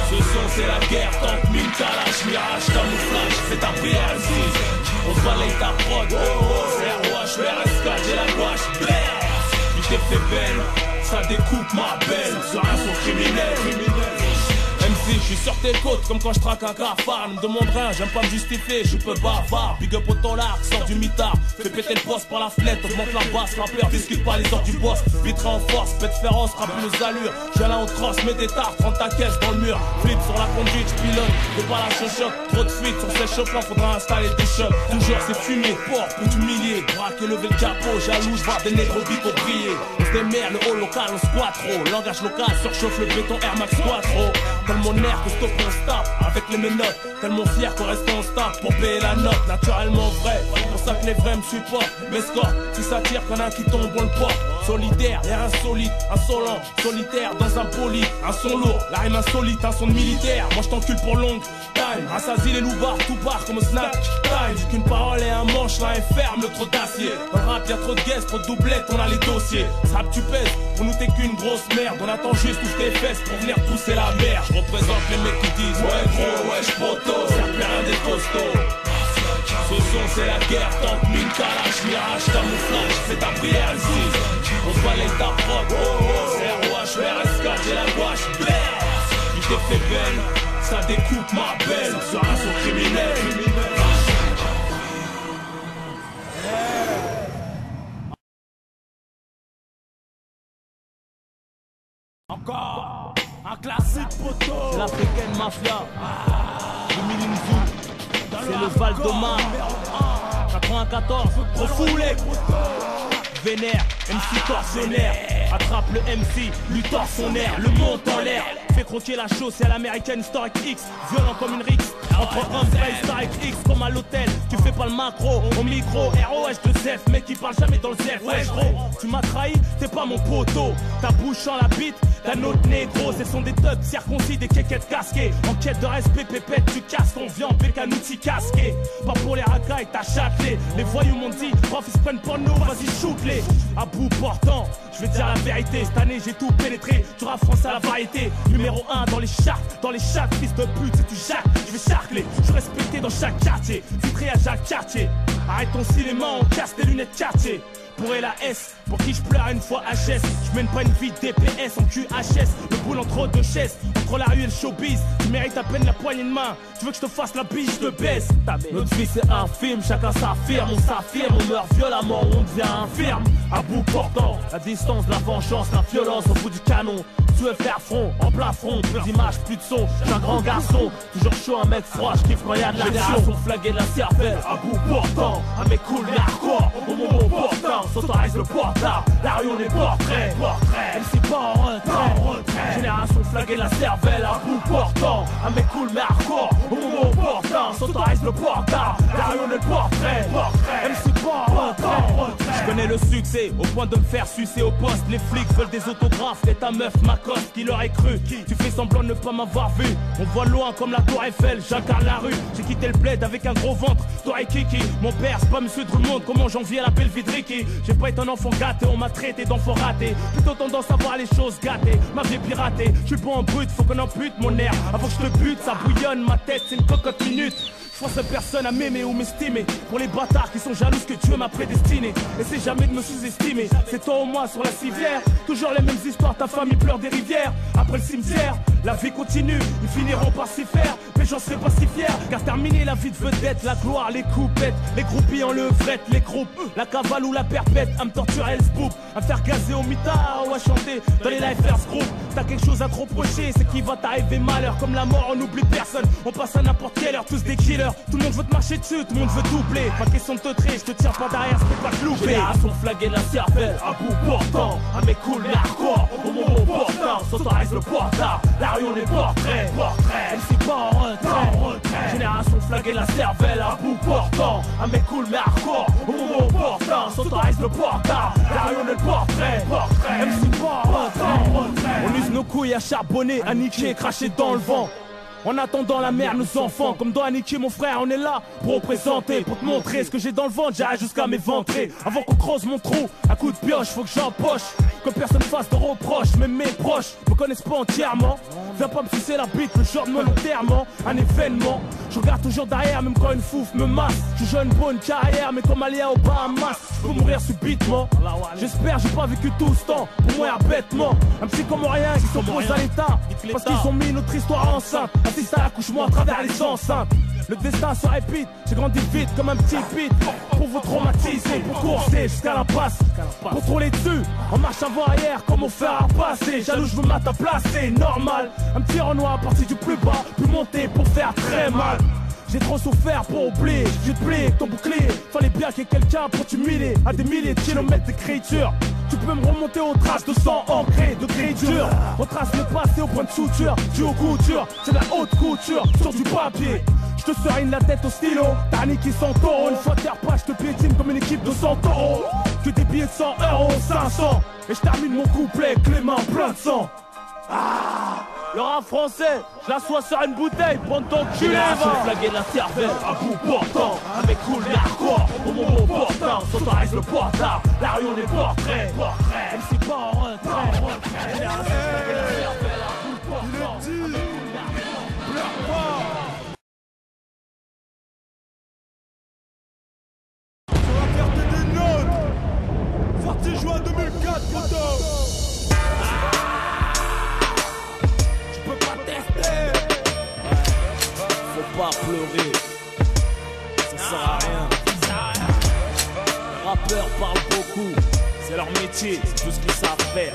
Ce son c'est la guerre, tank, mine, kalash, mirage, camouflage, c'est ta prière ici. On se balaye ta prod, c'est ROH, RS4, j'ai la gouache, il t'est fait belle, ça découpe ma belle, sur un son criminel. MC, je suis sur tes côtes comme quand je traque un cafard. Ne me demande rien, j'aime pas me justifier, je peux bavard. Big up au tolard, sort du mitard. Fais péter le poste par la fenêtre, augmente la basse. Rappeur, discute pas les heures du boss. Vitré en force, pète féroce, rappe nos allures. J'ai là on cross, mets des tartes, 30 ta caisse dans le mur. Flip sur la conduite, j'pilote, fais pas la chochotte. Trop de fuite sur ces chauffants, faudra installer des shots. Toujours c'est fumé, port pour t'humilier. Braquer, lever le capot, jalouse, voir des négros bico briller. On se démerde, le haut local, on squatte trop. Langage local, surchauffe le béton, Air Max Quattro. Tellement nerf que stop on se tape avec les menottes. Tellement fier qu'on reste en stop pour payer la note. Naturellement vrai, pour ça que les vrais me supportent. M'escorte, si ça tire qu'un un qui tombe on le porte. Solitaire, l'air insolite, insolent. Solitaire dans un poli, un son lourd. La rime insolite, un son de militaire. Moi je t'encule pour longue time. Rassasie les loupards, tout part comme au snack time. Dis qu'une parole et un manche, l'un est ferme, le trop d'acier. Dans le rap y'a trop de guests, trop de doublettes, on a les dossiers. Ça tu pèses, pour nous t'es qu'une grosse merde. On attend juste tous tes fesses pour venir pousser la merde. Je représente les mecs qui disent ouais gros, ouais j'proto, ça plus rien des costauds. Ce son c'est la guerre, tank, mine, kalash, mirage, camouflage, c'est ta prière ici. On se balaye ta prod, c'est ROH, RS4, j'ai la ça découpe ma belle. Sur un son criminel. Encore un classique poteau. C'est l'africaine mafia. Le Milinzou. C'est le Val d'Omar. 94. Refoulé. Vénère, MC torsionnaire. Attrape le MC, lui tord son air, le monte en l'air. Fait croquer la chose, c'est à l'américaine Historic X. Violent comme une Rix. Entre un vrai Historic X comme à l'hôtel. Tu fais pas le macro, au micro. ROH de Zef, mec qui parle jamais dans le Zef. Ouais gros, tu m'as trahi, t'es pas mon poteau. Ta bouche en la bite, d'un autre négro. Ce sont des tubs circoncis, des quéquettes casquées. En quête de respect, pépette, tu casses ton viande avec un outil casqué. Pas pour les racailles, t'as châtelé. Les voyous m'ont dit, prof ils se prennent pour nous, vas-y shoot-les. À bout portant, je vais te dire la vérité. Cette année j'ai tout pénétré, tu rap France à la variété. Numéro 1 dans les charts, fils de pute, si tu jacques, je vais charcler. Je suis respecté dans chaque quartier, titré à Jacques Cartier. Arrête ton cinéma, on casse tes lunettes quartier. Pour LAS, pour qui je pleure une fois HS. Je mène pas une vie DPS en QHS. Le boule entre deux chaises, entre la rue et le showbiz. Tu mérites à peine la poignée de main. Tu veux que je te fasse la bise, je te baisse. Notre vie c'est un film, chacun s'affirme. On s'affirme, on meurt violemment, on devient infirme. À bout portant, la distance, la vengeance, la violence au bout du canon. Tu veux faire front, en plein front, plus d'images, plus de son. J'suis un grand garçon, toujours chaud, un mec froid, j'kiffe quand y'a de l'action. Génération flaguée de la cervelle, à bout portant. Un mec cool mais hardcore, au moment portant. S'autorise le portable, la rue on est portrait. MC pas en retrait. Génération flaguée de la cervelle, à bout portant. Un mec cool mais hardcore, au moment portant. S'autorise le portable, la rue on est portrait. MC pas en retrait. Je connais le succès, au point de me faire sucer au poste. Les flics veulent des autographes, et ta meuf m'accoste. Qui l'aurait cru? Tu fais semblant de ne pas m'avoir vu. On voit loin comme la tour Eiffel, j'incarne la rue. J'ai quitté le bled avec un gros ventre, toi et Kiki. Mon père c'est pas monsieur Drummond, comment j'en viens à la belle vie de Ricky. J'ai pas été un enfant gâté, on m'a traité d'enfant raté. Plutôt tendance à voir les choses gâtées, ma vie piratée. Je suis bon en brut, faut qu'on ampute mon air. Avant que je te bute, ça bouillonne, ma tête c'est une cocotte minute. Je force personne à m'aimer ou m'estimer. Pour les bâtards qui sont jaloux que Dieu m'a prédestiné. Essaie jamais de me sous-estimer. C'est toi ou moi sur la civière. Toujours les mêmes histoires, ta famille pleure des rivières. Après le cimetière, la vie continue. Ils finiront par s'y faire, mais j'en serai pas si fier. Car terminer la vie de vedette, la gloire, les coupettes, les groupies en levrette, les groupes, la cavale ou la perpète. À me torturer le spook, à me faire gazer au mitard ou à chanter dans les live first group. T'as quelque chose à te reprocher, c'est qu'il va t'arriver malheur. Comme la mort, on n'oublie personne. On passe à n'importe quelle heure, tous des killers. Tout le monde veut te marcher dessus, tout le monde veut doubler. Pas question de te traiter, je te tire pas derrière, je peux pas te louper. Génération flaguée de la cervelle, à bout portant. Un mec cool mais hardcore, au moment portant. S'autorise le portable, la rue on est portrait. MC pas en retrait. Génération flaguée de la cervelle, à bout portant. Un mec cool mais hardcore, au moment portant. S'autorise le portable, la rue on est portrait. MC pas en retrait. On use nos couilles à charbonner, à niquer, cracher dans le vent. En attendant la mère, nos enfants, comme dans Aniki, mon frère, on est là pour représenter, pour te montrer ce que j'ai dans le ventre, j'arrête jusqu'à m'éventrer. Avant qu'on creuse mon trou, à coup de pioche, faut que j'empoche. Que personne fasse de reproches, mais mes proches me connaissent pas entièrement. Viens pas me sucer la bite, le genre de melon terment, un événement. Je regarde toujours derrière, même quand une fouf me masse. Je joue une bonne carrière, mais comme Alia au Bahamas, je peux mourir subitement. J'espère, j'ai pas vécu tout ce temps pour mourir bêtement. Un petit comme rien qui s'oppose à l'état, parce qu'ils ont mis notre histoire enceinte. Assiste à l'accouchement à travers les enceintes. Le destin se répète, j'ai grandi vite comme un petit pit. Pour vous traumatiser, pour courser jusqu'à la passe. Contrôler dessus, en marche avant-arrière, comme on fait à passer. Jaloux, je veux mettre à placer, normal. Un petit Renoir parti du plus bas, puis monter pour faire très mal. J'ai trop souffert pour oublier, j'ai plié avec ton bouclier. Fallait bien qu'il y ait quelqu'un pour t'humilier. À des milliers de kilomètres d'écriture, tu peux me remonter aux traces de sang ancré, de gris dur. On trace le passé au point de suture, dû aux coutures. C'est de la haute couture sur du papier. Je te serine la tête au stylo, t'as niqué 100 taureaux. Une fois terre pas, je te piétine comme une équipe de 100 taureaux. Que des billets de 100 euros, 500. Et je termine mon couplet avec les mains plein de sang. Le rap français, je l'assois sur une bouteille, prends ton cul. Génération flaguée de la cervelle, à bout portant. Un mec cool mais hardcore, au moment portant. S'autorise le portable, la rue on est portrait. MC pas en retrait. Génération flaguée de la cervelle, à bout portant. Un mec cool mais hardcore, pleure pas. Sur la fierté des notes, 40 juin 2004, poteau. Tu peux pas tester. sourire. Ça sert à rien. Les rappeurs parlent beaucoup. C'est leur métier, c'est tout ce qu'ils savent faire.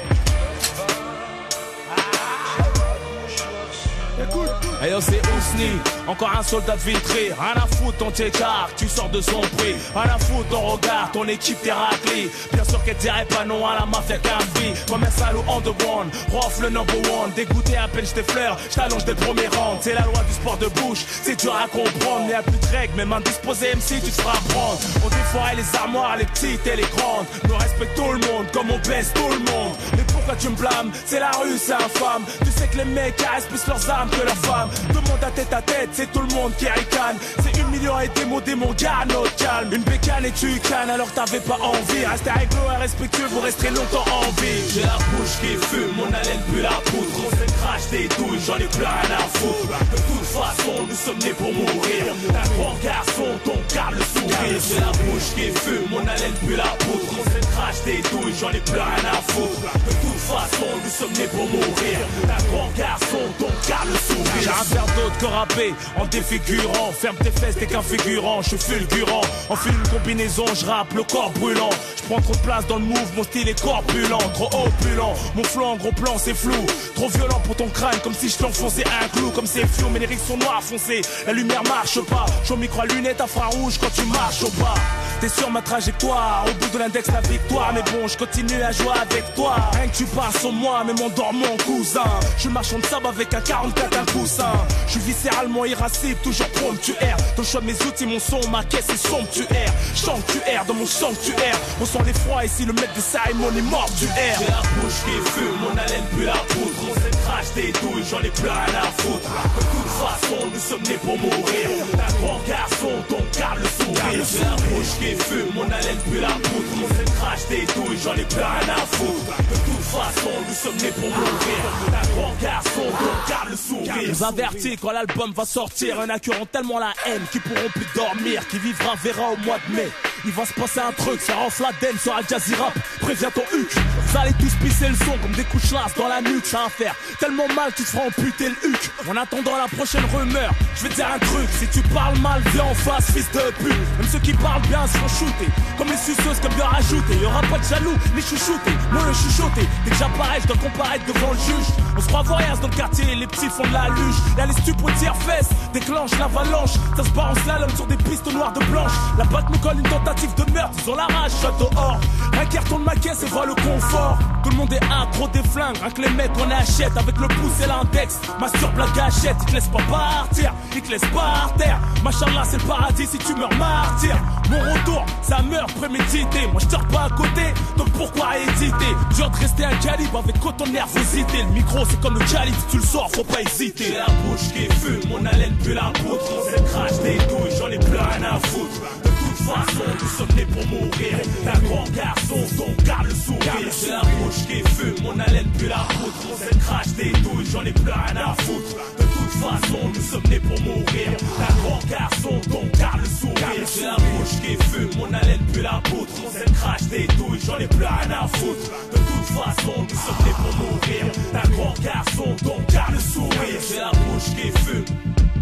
Hey yo, c'est Ousni, encore un soldat de vitré. Rien à foutre ton tchékar, tu sors de son prix. Rien à foutre ton regard, ton équipe t'est raclée. Bien sûr qu'elle dirait pas non à la mafia Cambi. Comme un salaud on the one, Rof le number one. Dégoûté à peine j'tes fleurs, j't'allonge des premiers rangs. C'est la loi du sport de bouche, c'est dur à comprendre. Mais y'a plus de règles, même indisposé MC tu te feras prendre. On déforait les armoires, les petites et les grandes. Nous respecte tout le monde, comme on baisse tout le monde. Mais pourquoi tu me blâmes? C'est la rue, c'est infâme. Tu sais que les mecs caressent plus leurs armes que leurs femmes. Tout le monde à tête, c'est tout le monde qui ricane. C'est 1 million et des mots, garde notre calme. Une bécane et tu cannes alors t'avais pas envie. Restez réglo et respectueux, vous resterez longtemps en vie. J'ai la bouche qui fume, mon haleine pue la poudre. On se crache des douilles, j'en ai plus rien à foutre. De toute façon, nous sommes nés pour mourir. Un grand garçon, ton garde le sourire. J'ai la bouche qui fume, mon haleine pue la poudre. On se crache des douilles, j'en ai plus rien à foutre. De toute façon, nous sommes nés pour mourir. Un grand garçon, ton garde le sourire. J'ai un verre d'autre que rapper en défigurant. Ferme tes fesses, t'es qu'un figurant. Je suis fulgurant, enfile une combinaison, je rappe le corps brûlant. Je prends trop de place dans le move, mon style est corpulent. Trop opulent, mon flow en gros plan c'est flou. Trop violent pour ton crâne, comme si je t'enfonçais un clou. Comme c'est flou, mais les rixes sont noirs foncés. La lumière marche pas, je micro à lunettes à infrarouge quand tu marches au pas. T'es sur ma trajectoire, au bout de l'index la victoire. Mais bon, je continue à jouer avec toi. Rien que tu passes sur moi, mais m'endors mon cousin. Je marche en sable avec un 44, un coussin. Je suis viscéralement irascible, toujours promptuaire. Dans le choix de mes outils, mon son, ma caisse est somptuaire. Sanctuaire, dans mon sanctuaire. On sent l'effroi ici, le maître de cérémonie est mort du air. J'ai la bouche qui fume, mon haleine pue la poudre. On se crache des douilles, j'en ai plus rien à foutre. De toute façon, nous sommes nés pour mourir. Un grand garçon, ton garde le sourire. J'ai la bouche qui fume, mon haleine pue la poudre. On se crache des douilles, j'en ai plus rien à foutre. De toute façon, nous sommes nés pour mourir. Un grand garçon, ton garde le sourire. Nous avertis quand l'album va sortir. Un accurant tellement la haine qu'ils pourront plus dormir. Qui vivra verra au mois de mai. Il va se passer un truc, ça renfle la den sur Al Jazeera. Préviens ton huc. Vous allez tous pisser le son comme des couches lasses dans la nuque. Ça va faire tellement mal tu te feras amputer le huc. En attendant la prochaine rumeur, je vais te dire un truc. Si tu parles mal, viens en face, fils de pute. Même ceux qui parlent bien se font shooter. Comme les suceuses comme bien rajouter. Y'aura pas de jaloux, ni chouchouter. Moi le chuchoter. Dès que j'apparais, je dois comparaître devant le juge. On se croit voyage dans le quartier, les petits font de la luge. Y'a les stupotières fesses, déclenche l'avalanche. Ça se part en slalom sur des pistes noires de blanche. La batte me colle une tentative de meurtre, ils ont la rage, château or. Rien qui retourne ma caisse et voit le confort. Tout le monde est accro des flingues, rien que les mecs on achète. Avec le pouce et l'index, masturbe la gâchette. Ils te laissent pas partir, ils te laissent par terre. Machallah c'est le paradis si tu meurs martyr. Mon retour, ça meurt prémédité. Moi je tire pas à côté, donc pourquoi hésiter? Dur de rester un calibre avec autant de nervosité. Le micro c'est comme le calibre, si tu le sors faut pas hésiter. J'ai la bouche qui fume, mon haleine pue la poudre. On se crache des douilles, j'en ai plus rien à foutre. De toute façon, nous sommes nés pour mourir. Un grand garçon, ton garde le sourire. J'ai la bouche qui fume, mon haleine pue la poudre. On se crache des douilles, j'en ai plus rien à foutre. De toute façon, nous sommes nés pour mourir. Un grand garçon, ton garde le sourire. J'ai la bouche qui fume, mon haleine pue la poudre. On se crache des douilles, j'en ai plus rien à foutre. De toute façon, nous sommes nés pour mourir. Un grand garçon, ton garde le sourire. J'ai la bouche qui fume,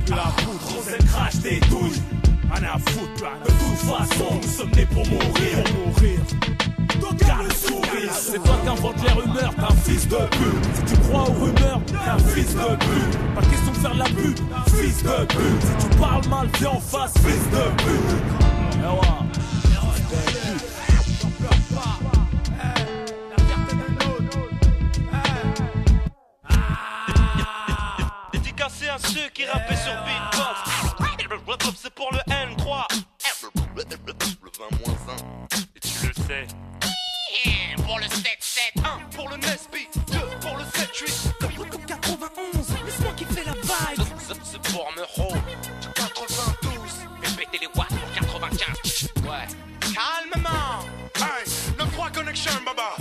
la poudre. On se crache des douilles. Rien à foutre, de toute façon, nous sommes nés pour mourir. Garde le sourire. C'est toi qui invente les rumeurs, t'es un fils de pute. Si tu crois aux rumeurs, t'es un fils de pute. Pas question de faire de la pute, fils de pute. Si tu parles mal, viens en face, fils de pute. Dédicacé à ceux qui rappaient sur beatbox. C'est pour le N3. Le 20-1. Et tu le sais. Pour le 7-7. 1 pour le Nesby. 2 pour le 7-8. Comme 91. Laisse-moi kiffer la vibe. C'est pour Meuro. 92. Répétez les watts pour 95. Ouais. Calmement. Hey, le 3 connection, baba.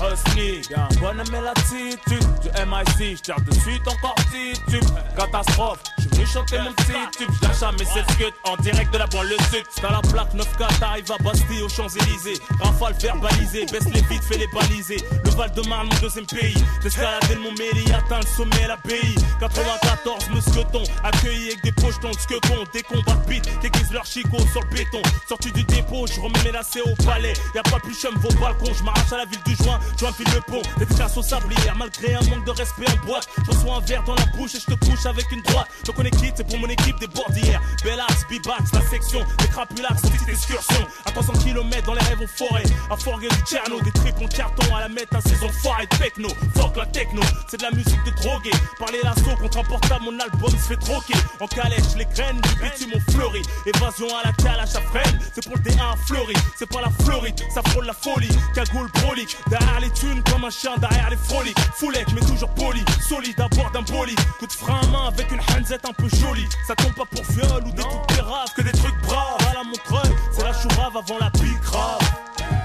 Husky, y'a un bonhomme et l'attitude du MIC, j'tire de suite encore titube. Catastrophe, j'suis nous chanter mon petit tube. Je lâche à mes 7 scuds en direct de la banlieue sud. T'as la plaque 9K, t'arrives à Bastille aux Champs-Élysées. Rafale verbalisé, baisse les vides, fais les baliser. Le Val-de-Marne, mon deuxième pays. J'escaladais le Montmélie, atteint le sommet, l'abbaye. 94, Mousqueton, accueilli avec des pochetons de squecon. Des combats de beat, qu'aiguisent leur chicot sur le béton. Sorti du dépôt, je remets mes lacets au palais. Y'a pas plus chum vos balcons, je m'arrache à la ville du joint. J'enfile le pont, dédicace au sablier. Malgré un manque de respect en boîte, je reçois un verre dans la bouche et je te couche avec une droite. Donc on est quitte, c'est pour mon équipe des bordières. Bellax, B-Bax, la section, des crapulax, petite excursion. À 300 km dans les rêves en forêt. À Forguer du Tcherno, des triples en carton à la mettre à saison foire et techno. Fuck la techno, c'est de la musique de drogué. Parler l'assaut contre un portable, mon album se fait troquer. En calèche, les graines du bitume ont fleuri. Évasion à la calèche à freine, c'est pour le D1 à Fleury. C'est pas la Floride, ça frôle la folie. Cagoule brolique, derrière les thunes comme un chien derrière les froliques. Foulec, mais toujours poli, solide à bord d'un bolide. Coup de frein à main avec une hanzette un peu jolie. Ça tombe pas pour viol ou des trucs graves, que des trucs braves. À la Montreuil, c'est la chourave avant la pique grave.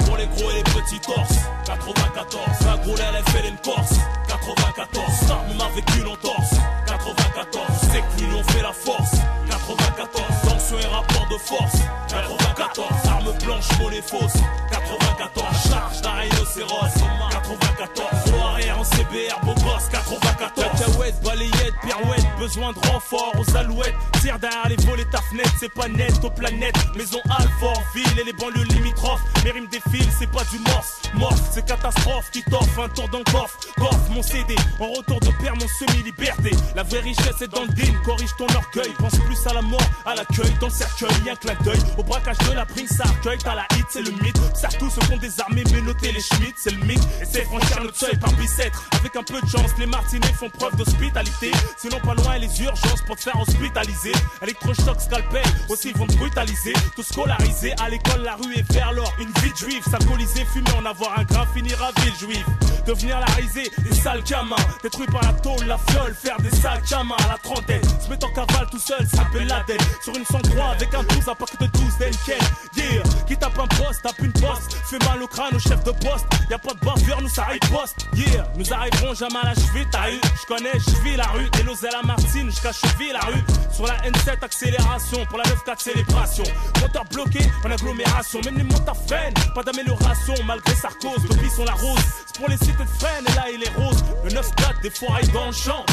Pour les gros et les petits torses, 94. La gros elle fait une Corse, 94. Sarme avec une entorse, 94. C'est que l'union fait la force, 94. Tension et rapport de force, 94. Arme blanche, monnaie fausse, 94. Charge d'un rhinocéros, 94. Gros arrière en CBR, beau gosse, 94. Cacahuète, balayette, pirouette, besoin de renfort aux alouettes. Tire derrière les volets, ta fenêtre, c'est pas net aux planètes. Maison Alfort, ville et les banlieues limitrophes. Mes rimes défilent, c'est pas du morse. Morse, c'est catastrophe qui t'offre un tour dans le coffre. Coffre mon CD, en retour de père, mon semi-liberté. La vraie richesse est dans le din, corrige ton orgueil. Pense plus à la mort, à l'accueil, dans le cercueil, y'a clin d'œil. Au braquage de la prime, ça accueille, t'as la hit, c'est le mythe. Certes, se font désarmer, mais notez les Schmitt, c'est le mythe. Et c'est franchir notre seuil par bicêtre. Avec un peu de chance, les Martinets font preuve d'hospitalité. Sinon, pas loin, les urgences pour te faire hospitaliser. Électrochoc, scalpel, aussi ils vont te brutaliser. Tout scolarisé, à l'école, la rue est vers l'or. Une vie de juif, s'alcooliser, fumer, en avoir un grain, finir à ville juive. Devenir la risée, des sales gamins. Détruits par la tôle, la fiole, faire des sacs à main à la trentaine. Se mettre en cavale tout seul, s'appelle la dette. Sur une 103 avec un 12, un paquet de 12 d'Enken. Yeah, qui tape un poste, tape une poste. Fait mal au crâne au chef de poste. Y'a pas de bavure, nous ça riposte. Yeah, nous arriverons jamais à la cheville, t'as eu. J'connais, j'vis la rue. Des Lozelle à Martine, jusqu'à cheville la rue. Sur la N7, accélération. Pour la 9-4, célébration. Moteur bloqué, en agglomération. Même les motards freinent, pas d'amélioration. Malgré Sarkoz, depuis sont la rose. C'est pour les cités de Fresnes, et là il est rose. Le 9-4, des foirailles dans le champ.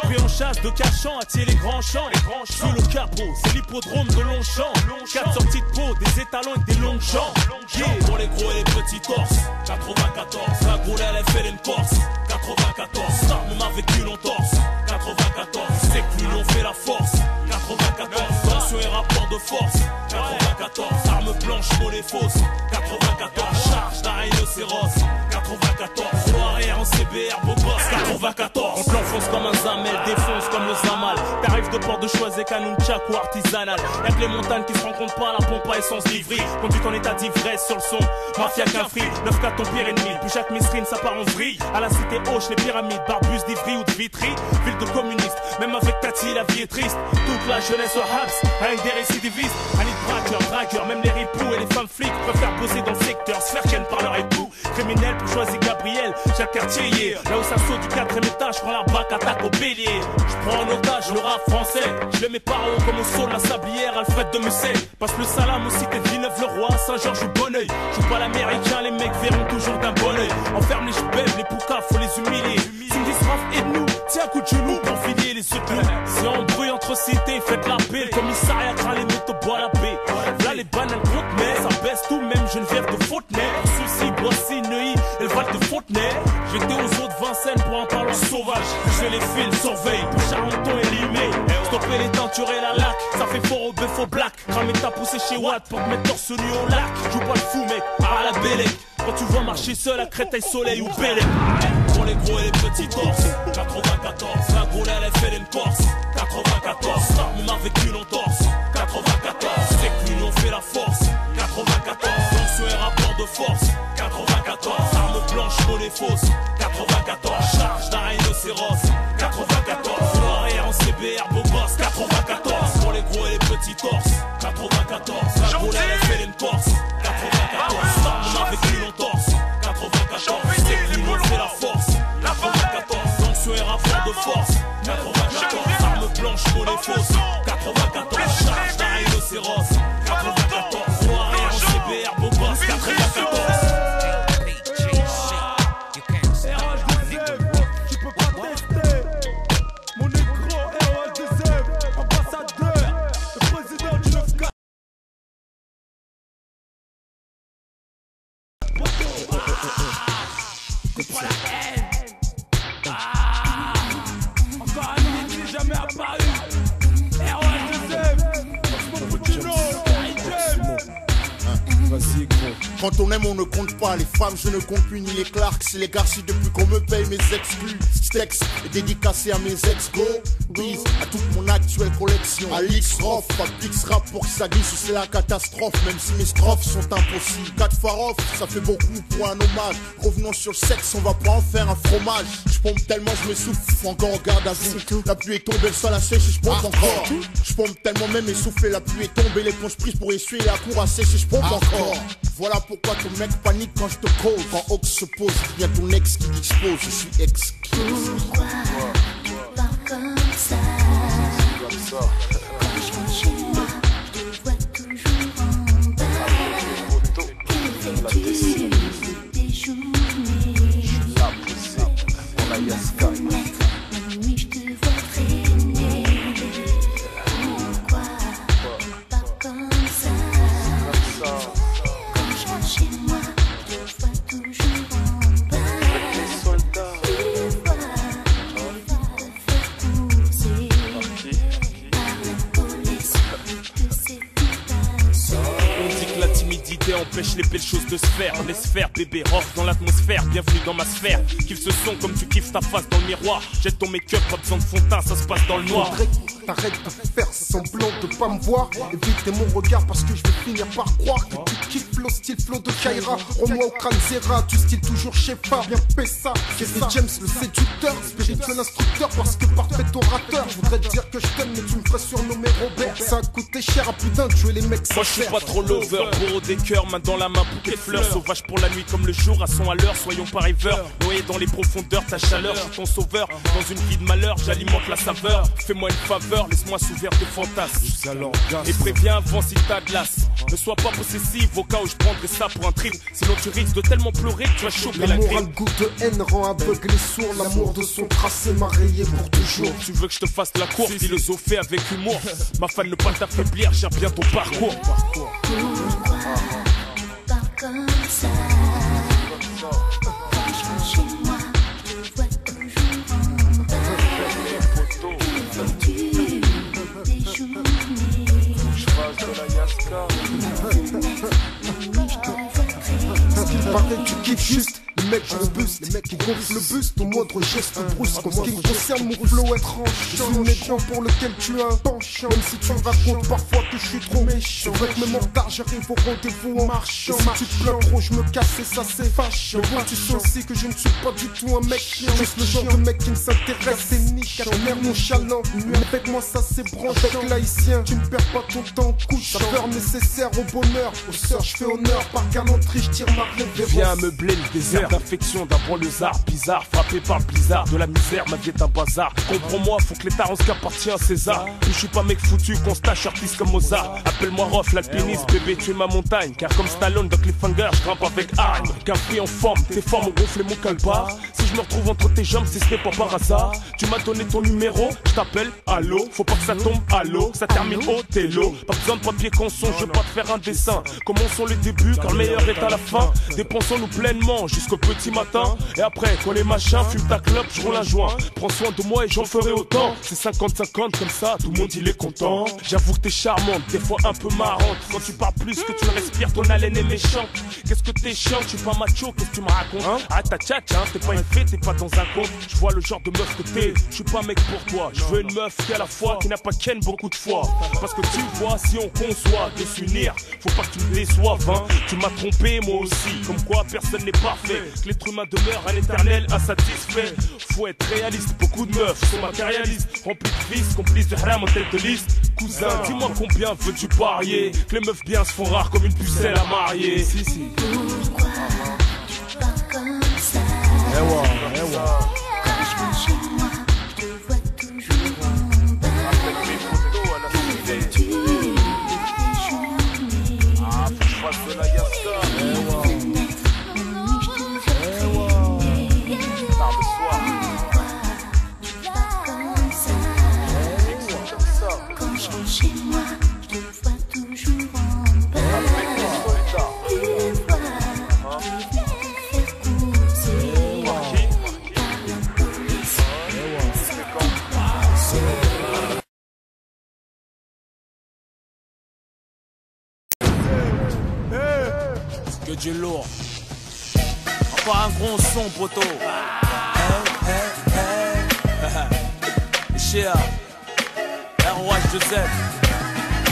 Pris en chasse de Cachan, attirer les grands champs. Sous le capot, c'est l'hippodrome de Longchamp. 4 sorties de peau, des étalons et des longs champs. Yeah. Pour les gros et les petits torses, 94. La gros elle fait une Corse, 94. Ça même avec une entorse, 94. C'est que l'union fait la force, 94. Tension et rapport de force, 94. Arme blanche, monnaie fausse, 94. Charge d'un rhinocéros, 94. Gros arrière en CBR, beau gosse, 94. On te l'enfonce comme un zamel, défonce comme le zamal. T'arrives de Port de Choisey, Kanunchak ou artisanal. Y'a que les montagnes qui se rencontrent pas, la pompe à essence livrée. Conduite en état d'ivresse sur le son, mafia qu'un free. 9-4 ton pire ennemi, puis Jacques Mesrine ça part en vrille. À la cité Hoche, les pyramides, Barbus d'Ivry ou de Vitry. Ville de communistes, même avec Tati la vie est triste. Toute la jeunesse au Habs, avec des récidivistes. Un lit de braqueurs, dragueurs, même les ripoux et les femmes flics préfèrent poser dans le secteur, se faire ken par leur époux. Criminel pour choisir Gabriel, Jacques Cartier, yeah. Là où ça saute du 4ème étage, prends la bac, attaque au bélier. J'prends en otage le rap français, je les mets par haut comme au saut de la sablière, Alfred de Musset. Passe le salam au cité de Villeneuve-le-Roi, Saint-Georges ou Bonneuil. Joue pas l'américain, les mecs verront toujours d'un bon oeil. Enferme les ch'bèves, les poucas, faut les humilier. Cindy Sraff et nous, tiens coup de genou pour filer les yeux de nous. C'est en bruit entre cités, faites la paix. Le commissariat craint les métaux, bois la paix. Là les bananes comptent, mais ça baisse tout, même Geneviève de Fontenay. Souci, Boissy, Neuilly, elle Val de Fontenay. J'étais aux eaux de Vincennes pour un parlant sauvage. Je les file, surveille, pour Charenton et Limay. Stopper les teintures et la lac, ça fait fort au bœuf au black. Cramer ta poussée chez Watt pour te mettre torse nu au lac. Joue pas le fou mec, à la Bélec. Quand tu vois marcher seul à Créteil, Soleil ou Bélec. Pour les gros et les petits torses, 94. La gros elle fait une Corse, 94. Même avec une entorse, 94. C'est que l'union fait la force, 94. Tension et rapport de force, 94. Arme blanche, monnaie fausse, 94. Charge d'un rhinocéros, 94. Gros arrière en CBR, beau gosse, 94. Pour les gros et les petits torses, 94. La gros elle fait une Corse, 94. Même avec une entorse, 94. C'est que l'union fait la force, 94. Tension et rapport de force, 94. Arme blanche, monnaie fausse, Quand on aime, on ne compte pas. Les femmes, je ne compte plus ni les Clarks. C'est les garcis depuis qu'on me paye mes exclus. Ce texte est dédicacé à mes ex-go. Bise à toute mon actuelle collection. Alix Roff, pas Pix rap pour que ça glisse. C'est la catastrophe, même si mes strophes sont impossibles. 4 farof, ça fait beaucoup pour un hommage. Revenons sur le sexe, on va pas en faire un fromage. Je pompe tellement, je me souffle encore en garde à vue. La pluie est tombée, le sol a séché, je pompe encore. Je pompe tellement, même essoufflé, la pluie est tombée. L'éponge prise pour essuyer la cour à sécher, je pompe encore. Voilà pourquoi ton mec panique quand je te cause. Quand Ox se pose, il y a ton ex qui dispose, je suis exquis. Pourquoi tu parles comme ça? Quand je rentre chez moi, je te vois toujours en bas. Que fais-tu des journées? La nuit, je te vois traîner. Pourquoi pas comme ça? Quand je rentre chez moi, je te vois toujours en bas. Tu vois, je te fais pousser par la police de ces putains. On dit que la timidité empêche les belles choses de se faire. Laisse faire bébé, rock dans l'atmosphère. Bienvenue dans ma sphère. Kiffe ce son comme tu kiffes ta face dans le miroir. Jette ton make-up, pas besoin de fond de teint, ça se passe dans le noir. T'arrêtes de faire semblant de pas me voir. Évitez mon regard parce que je vais finir par croire que tu kiffes le style flow de Kaira. Rends-moi au crâne Zera, tu style toujours Shefa. Bien fais ça, c'est James le séducteur, spirituel instructeur parce que parfait orateur. Je voudrais te dire que je t'aime mais tu me ferais surnommer Robert. Ça a coûté cher à plus d'un de tuer les mecs sincères. Moi je suis pas trop lover, gros des cœurs, main dans la main, bouquet de fleurs. Sauvage pour la nuit comme le jour, à son à l'heure, soyons pas rêveurs. Noyé dans les profondeurs, ta chaleur, je suis ton sauveur. Dans une vie de malheur, j'alimente la saveur. Fais-moi une faveur, laisse-moi s'ouvrir tes fantasmes. Et préviens avant si t'as de l'as. Ne sois pas possessif au cas où je prendrais ça pour un trip. Sinon tu risques de tellement pleurer que tu vas choper la L'amour grippe. a le goût de haine, rend aveugle et sourd. L'amour de son tracé m'a rayé pour toujours. Tu veux que je te fasse la course, philosopher avec humour. Ma fan ne pas t'affaiblir, gère bien ton parcours. Pourquoi pas comme ça? Quand je rentre chez moi, je te vois toujours en bas. Que fais-tu des journées? Pareil, tu kiffes juste les mecs robustes, les mecs qui gonflent le buste au moindre geste brusque. En ce qui me concerne, mon flow est tranchant. Je suis méchant pour lequel tu as un penchant. Même si tu me racontes parfois que je suis trop méchant. C'est vrai que même en retard, j'arrive au rendez-vous en marchant. Si tu te plains trop, je me casse et ça c'est fâchant. Mais bon, tu sais aussi que je ne suis pas du tout un mec chiant. Juste le genre de mec qui ne s'intéresse, c'est niche. En air nonchalant, avec moi ça c'est branché. Avec l'haïtien, tu ne perds pas ton temps en couche. La peur nécessaire au bonheur. Aux sœurs, je fais honneur. Par galanterie, je tire ma révérence. Viens meubler le désert d'affection d'un banlieusard bizarre. Frappé par le blizzard, de la misère, ma vie est un bazar. Comprends-moi, faut que l'État rende ce qui appartient à César. Je suis pas mec foutu, constat, je suis artiste comme Mozart. Appelle-moi Rof, l'alpiniste, bébé, tu es ma montagne. Car comme Stallone dans Cliffhanger, je grimpe avec arme. Qu'un fruit en forme, tes formes ont gonflé mon calbar. Si je me retrouve entre tes jambes, si ce n'est pas par hasard. Tu m'as donné ton numéro, je t'appelle, allô. Faut pas que ça tombe, allô. Ça termine au télo. Pas besoin de papier conson, je veux pas te faire un dessin. Commençons le début, car le meilleur est à la fin. Dépensons-nous pleinement jusqu'au petit matin. Et après, quand les machins fument ta clope, je roule un joint. Prends soin de moi et j'en ferai autant. C'est 50-50 comme ça, tout le monde il est content. J'avoue que t'es charmante, des fois un peu marrante. Quand tu parles plus que tu le respires, ton haleine est méchante. Qu'est-ce que t'es chiant, tu es pas macho, qu'est-ce que tu me racontes? Ah ta tchatch, hein, t'es pas une fée, t'es pas dans un compte. Je vois le genre de meuf que t'es, je suis pas mec pour toi. Je veux une meuf qui à la fois, qui n'a pas ken beaucoup de fois. Parce que tu vois, si on conçoit de s'unir, faut pas que tu me déçoives, hein. Tu m'as trompé, moi aussi, comme quoi personne n'est parfait. Que l'être humain demeure un éternel insatisfait. Faut être réaliste, beaucoup de meufs sont matérialistes. Remplis de vices, complices de haram en tête de liste. Cousin, dis-moi combien veux-tu parier que les meufs bien se font rares comme une pucelle à marier. Si, si. Pourquoi tu parles comme ça? Quand je rentre chez moi, je te vois toujours en bas. Que fais-tu des journées? Ah, faut que je fasse de la yasta. Quand je rentre chez moi, je te vois toujours en bas. Tu vois, je vais te faire pousser par la Que du lourd. Encore un gros son, poteau. Chia, ROH de Z.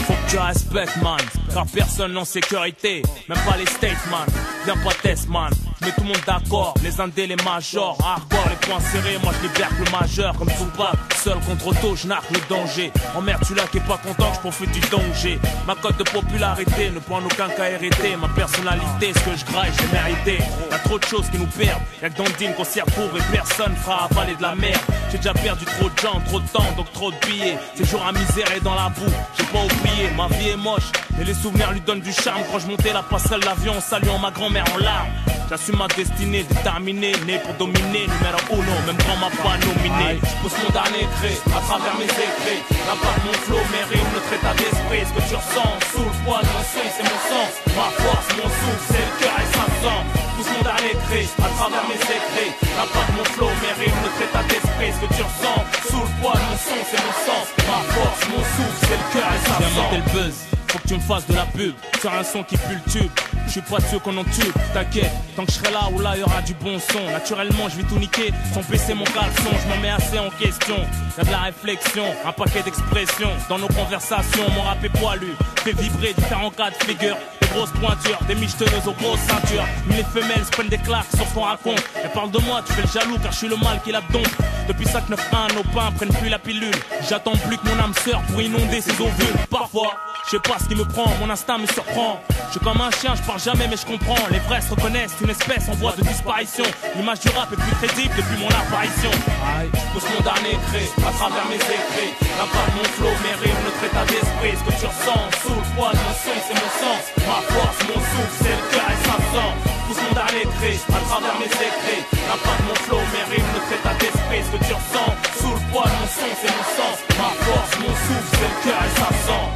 Faut que tu respectes, man. Car personne en sécurité, même pas les states, man. Viens pas test, man. Mets tout le monde d'accord, les indés, les majors. Hardcore, les poings serrés, moi je libère le majeur. Comme Tupac, seul contre Otto, je narque le danger. Emmerde celui-là qui est pas content, je profite du danger. Ma cote de popularité ne prend aucun cas hérité. Ma personnalité, ce que je graille, j'ai mérité. Y'a trop de choses qui nous perdent, y'a que dans le deal qu'on s'y retrouve et personne fera avaler de la merde. J'ai déjà perdu trop de gens, trop de temps, donc trop de billets. Ces jours à misère et dans la boue, j'ai pas oublié, ma vie est moche. Et les souvenirs lui donnent du charme. Quand je montais la passerelle d'avion en saluant ma grand-mère en larmes. J'assume ma destinée, déterminée, né pour dominer. Numéro uno, même quand on m'a pas nominé. Je pousse mon dernier cri à travers mes écrits. L'impact, mon flow, mes rimes, notre état d'esprit. Ce que tu ressens, sous le poids de mon son, c'est mon sens. Ma force, mon souffle, c'est le cœur et ça sent. Je pousse mon dernier cri à travers mes écrits. L'impact, mon flow, mes rimes, notre état d'esprit. Ce que tu ressens, sous le poids de mon son, c'est mon sens. Ma force, mon souffle, c'est le cœur et ça sent. Viens monter le buzz. Faut que tu me fasses de la pub sur un son qui pue le tube. Je suis pas de ceux qu'on en tube, t'inquiète. Tant que je serai là où là y'aura du bon son. Naturellement je vais tout niquer sans baisser mon caleçon. Je m'en mets assez en question. Y'a de la réflexion, un paquet d'expressions. Dans nos conversations, mon rap est poilu. Fait vibrer différents cas de figure. Des grosses pointures, des michetonneuses aux grosses ceintures. Mais les femelles se prennent des claques sur ce qu'on raconte. Et parle de moi, tu fais le jaloux car je suis le mal qui la dompte. Depuis 5-9-1, nos pains prennent plus la pilule. J'attends plus que mon âme sœur pour inonder ses ovules. Parfois, je sais pas ce qui me prend, mon instinct me surprend. Je suis comme un chien, je parle jamais mais je comprends. Les vrais se reconnaissent, une espèce en voie de disparition. L'image du rap est plus crédible depuis mon apparition. Je pousse mon dernier cri à travers mes écrits. L'impact, mon flow, mes rimes, notre état d'esprit. Ce que tu ressens, sous le poids de mon son, c'est mon sens. Ma force, mon souffle, c'est le cœur et ça sent. Je pousse mon dernier cri à travers mes écrits. L'impact, mon flow, mes rimes, notre état d'esprit. Ce que tu ressens, sous le poids de mon son, c'est mon sens. Ma force, mon souffle, c'est le cœur et ça sent.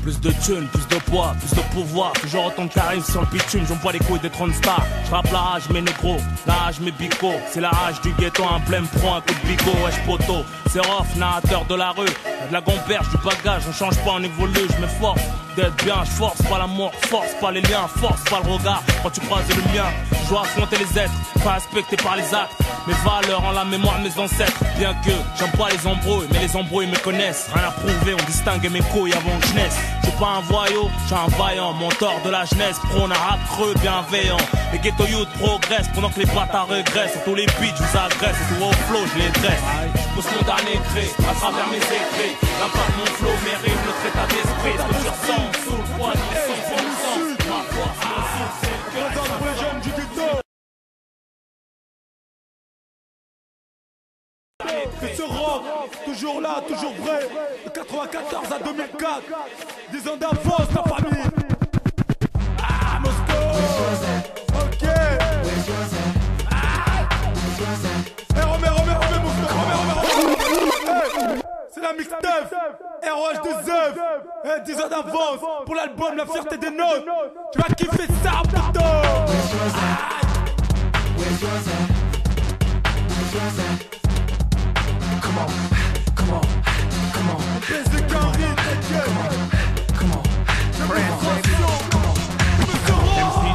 Plus de thunes, plus de poids, plus de pouvoir. Toujours autant de charisme sur le bitume. J'envoie les couilles des 30 stars. J'rappe la rage, mes négros, la rage, mes bicots. C'est la rage du ghetto, un blême prend un coup de bigot. Wesh poteau, c'est Rof, narrateur de la rue. Y'a de la gamberge, du bagage, on change pas, on évolue. Je m'efforce d'être bien, je force pas l'amour, force pas les liens, force pas le regard. Quand tu croises le mien, je dois affronter les êtres, pas respecté par les actes. Mes valeurs en la mémoire de mes ancêtres. Bien que j'aime pas les embrouilles, mais les embrouilles me connaissent. Rien à prouver, on distingue mes couilles avant que je naisse. Je suis pas un voyou, je suis un vaillant. Mentor de la jeunesse, prône un rap creux bienveillant. Les ghetto youth progressent pendant que les bâtards regressent. Sur tous les beats, je vous agresse, et tout au flow, je les dresse. Je pousse mon dernier cri à travers mes écrits. L'impact, mon flow, mes rimes, notre état d'esprit. Ce que tu ressens, sous le poids de mon son, c'est mon sens. Ma force, mon souffle, c'est le cœur. Pour les jeunes du ghetto. Que ce rock, toujours là, toujours vrai. De 94 à 2004, 10 ans d'avance, la famille. Ah, Moscou. Ok. Hey, Romain, Moscou, Romain. C'est la mixtape. ROH de Zev. 10 ans d'avance pour l'album La Fierté des Nôtres. Tu vas kiffer ça, puto. Come on. Baisse de Carrie, come on.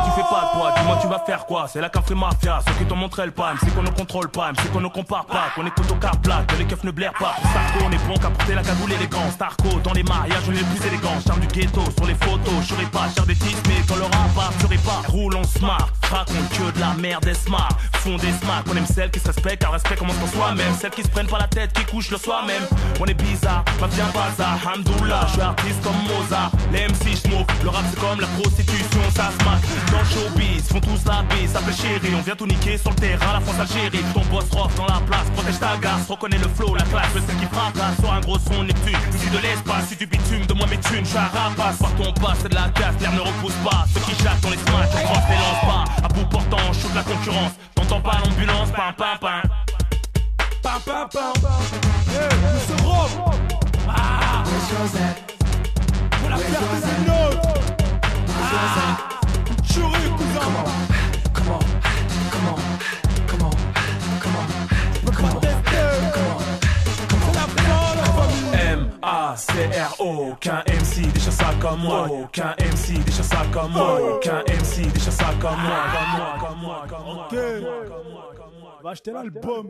Tu fais pas de poids, dis-moi tu vas faire quoi? C'est la café mafia, ceux qui t'ont montré le pan. C'est qu'on ne contrôle pas, c'est qu'on ne compare pas. Qu'on écoute au car plat, que les keufs ne blairent pas. Starco, on est bon qu'à porter la cagoule élégante. Starco, dans les mariages, on est les plus élégants. Charme du ghetto, sur les photos, je serai pas cher des titres, mais quand le rap part, je serai pas. Roule en smart, raconte que de la merde et smart. Font des smart, on aime celles qui se respectent, car le respect commence par soi-même. Celles qui se prennent pas la tête, qui couchent le soir même. On est bizarre, pas bien bazar, hamdoullah. Je suis artiste comme Mozart, les MC j'mouf. Le rap c'est comme la prostitution, ça se mate. Dans le showbiz, font tous la bise, ça fait chérie. On vient tout niquer sur le terrain, la France Algérie. Ton boss rock dans la place, protège ta garce. Reconnais le flow, la classe, le celle qui fracasse. Sur un gros son Neptune, ici de l'espace, si du bitume, de moi mes thunes. Je suis un rapace, par ton pas, c'est de la casse, l'air ne repousse pas. Ceux qui jactent, on les smash, on France les lance pas. À bout portant, on shoot la concurrence. T'entends pas l'ambulance, pam. Ce rock. Ah. Pour la fierté des nôtres. Chouris, cousin. Come on. Je peux pas tester. Aucun MC déchire ça comme moi. Aucun MC déchire ça comme moi. Aucun MC déchire ça comme moi. Ok. Va acheter l'album.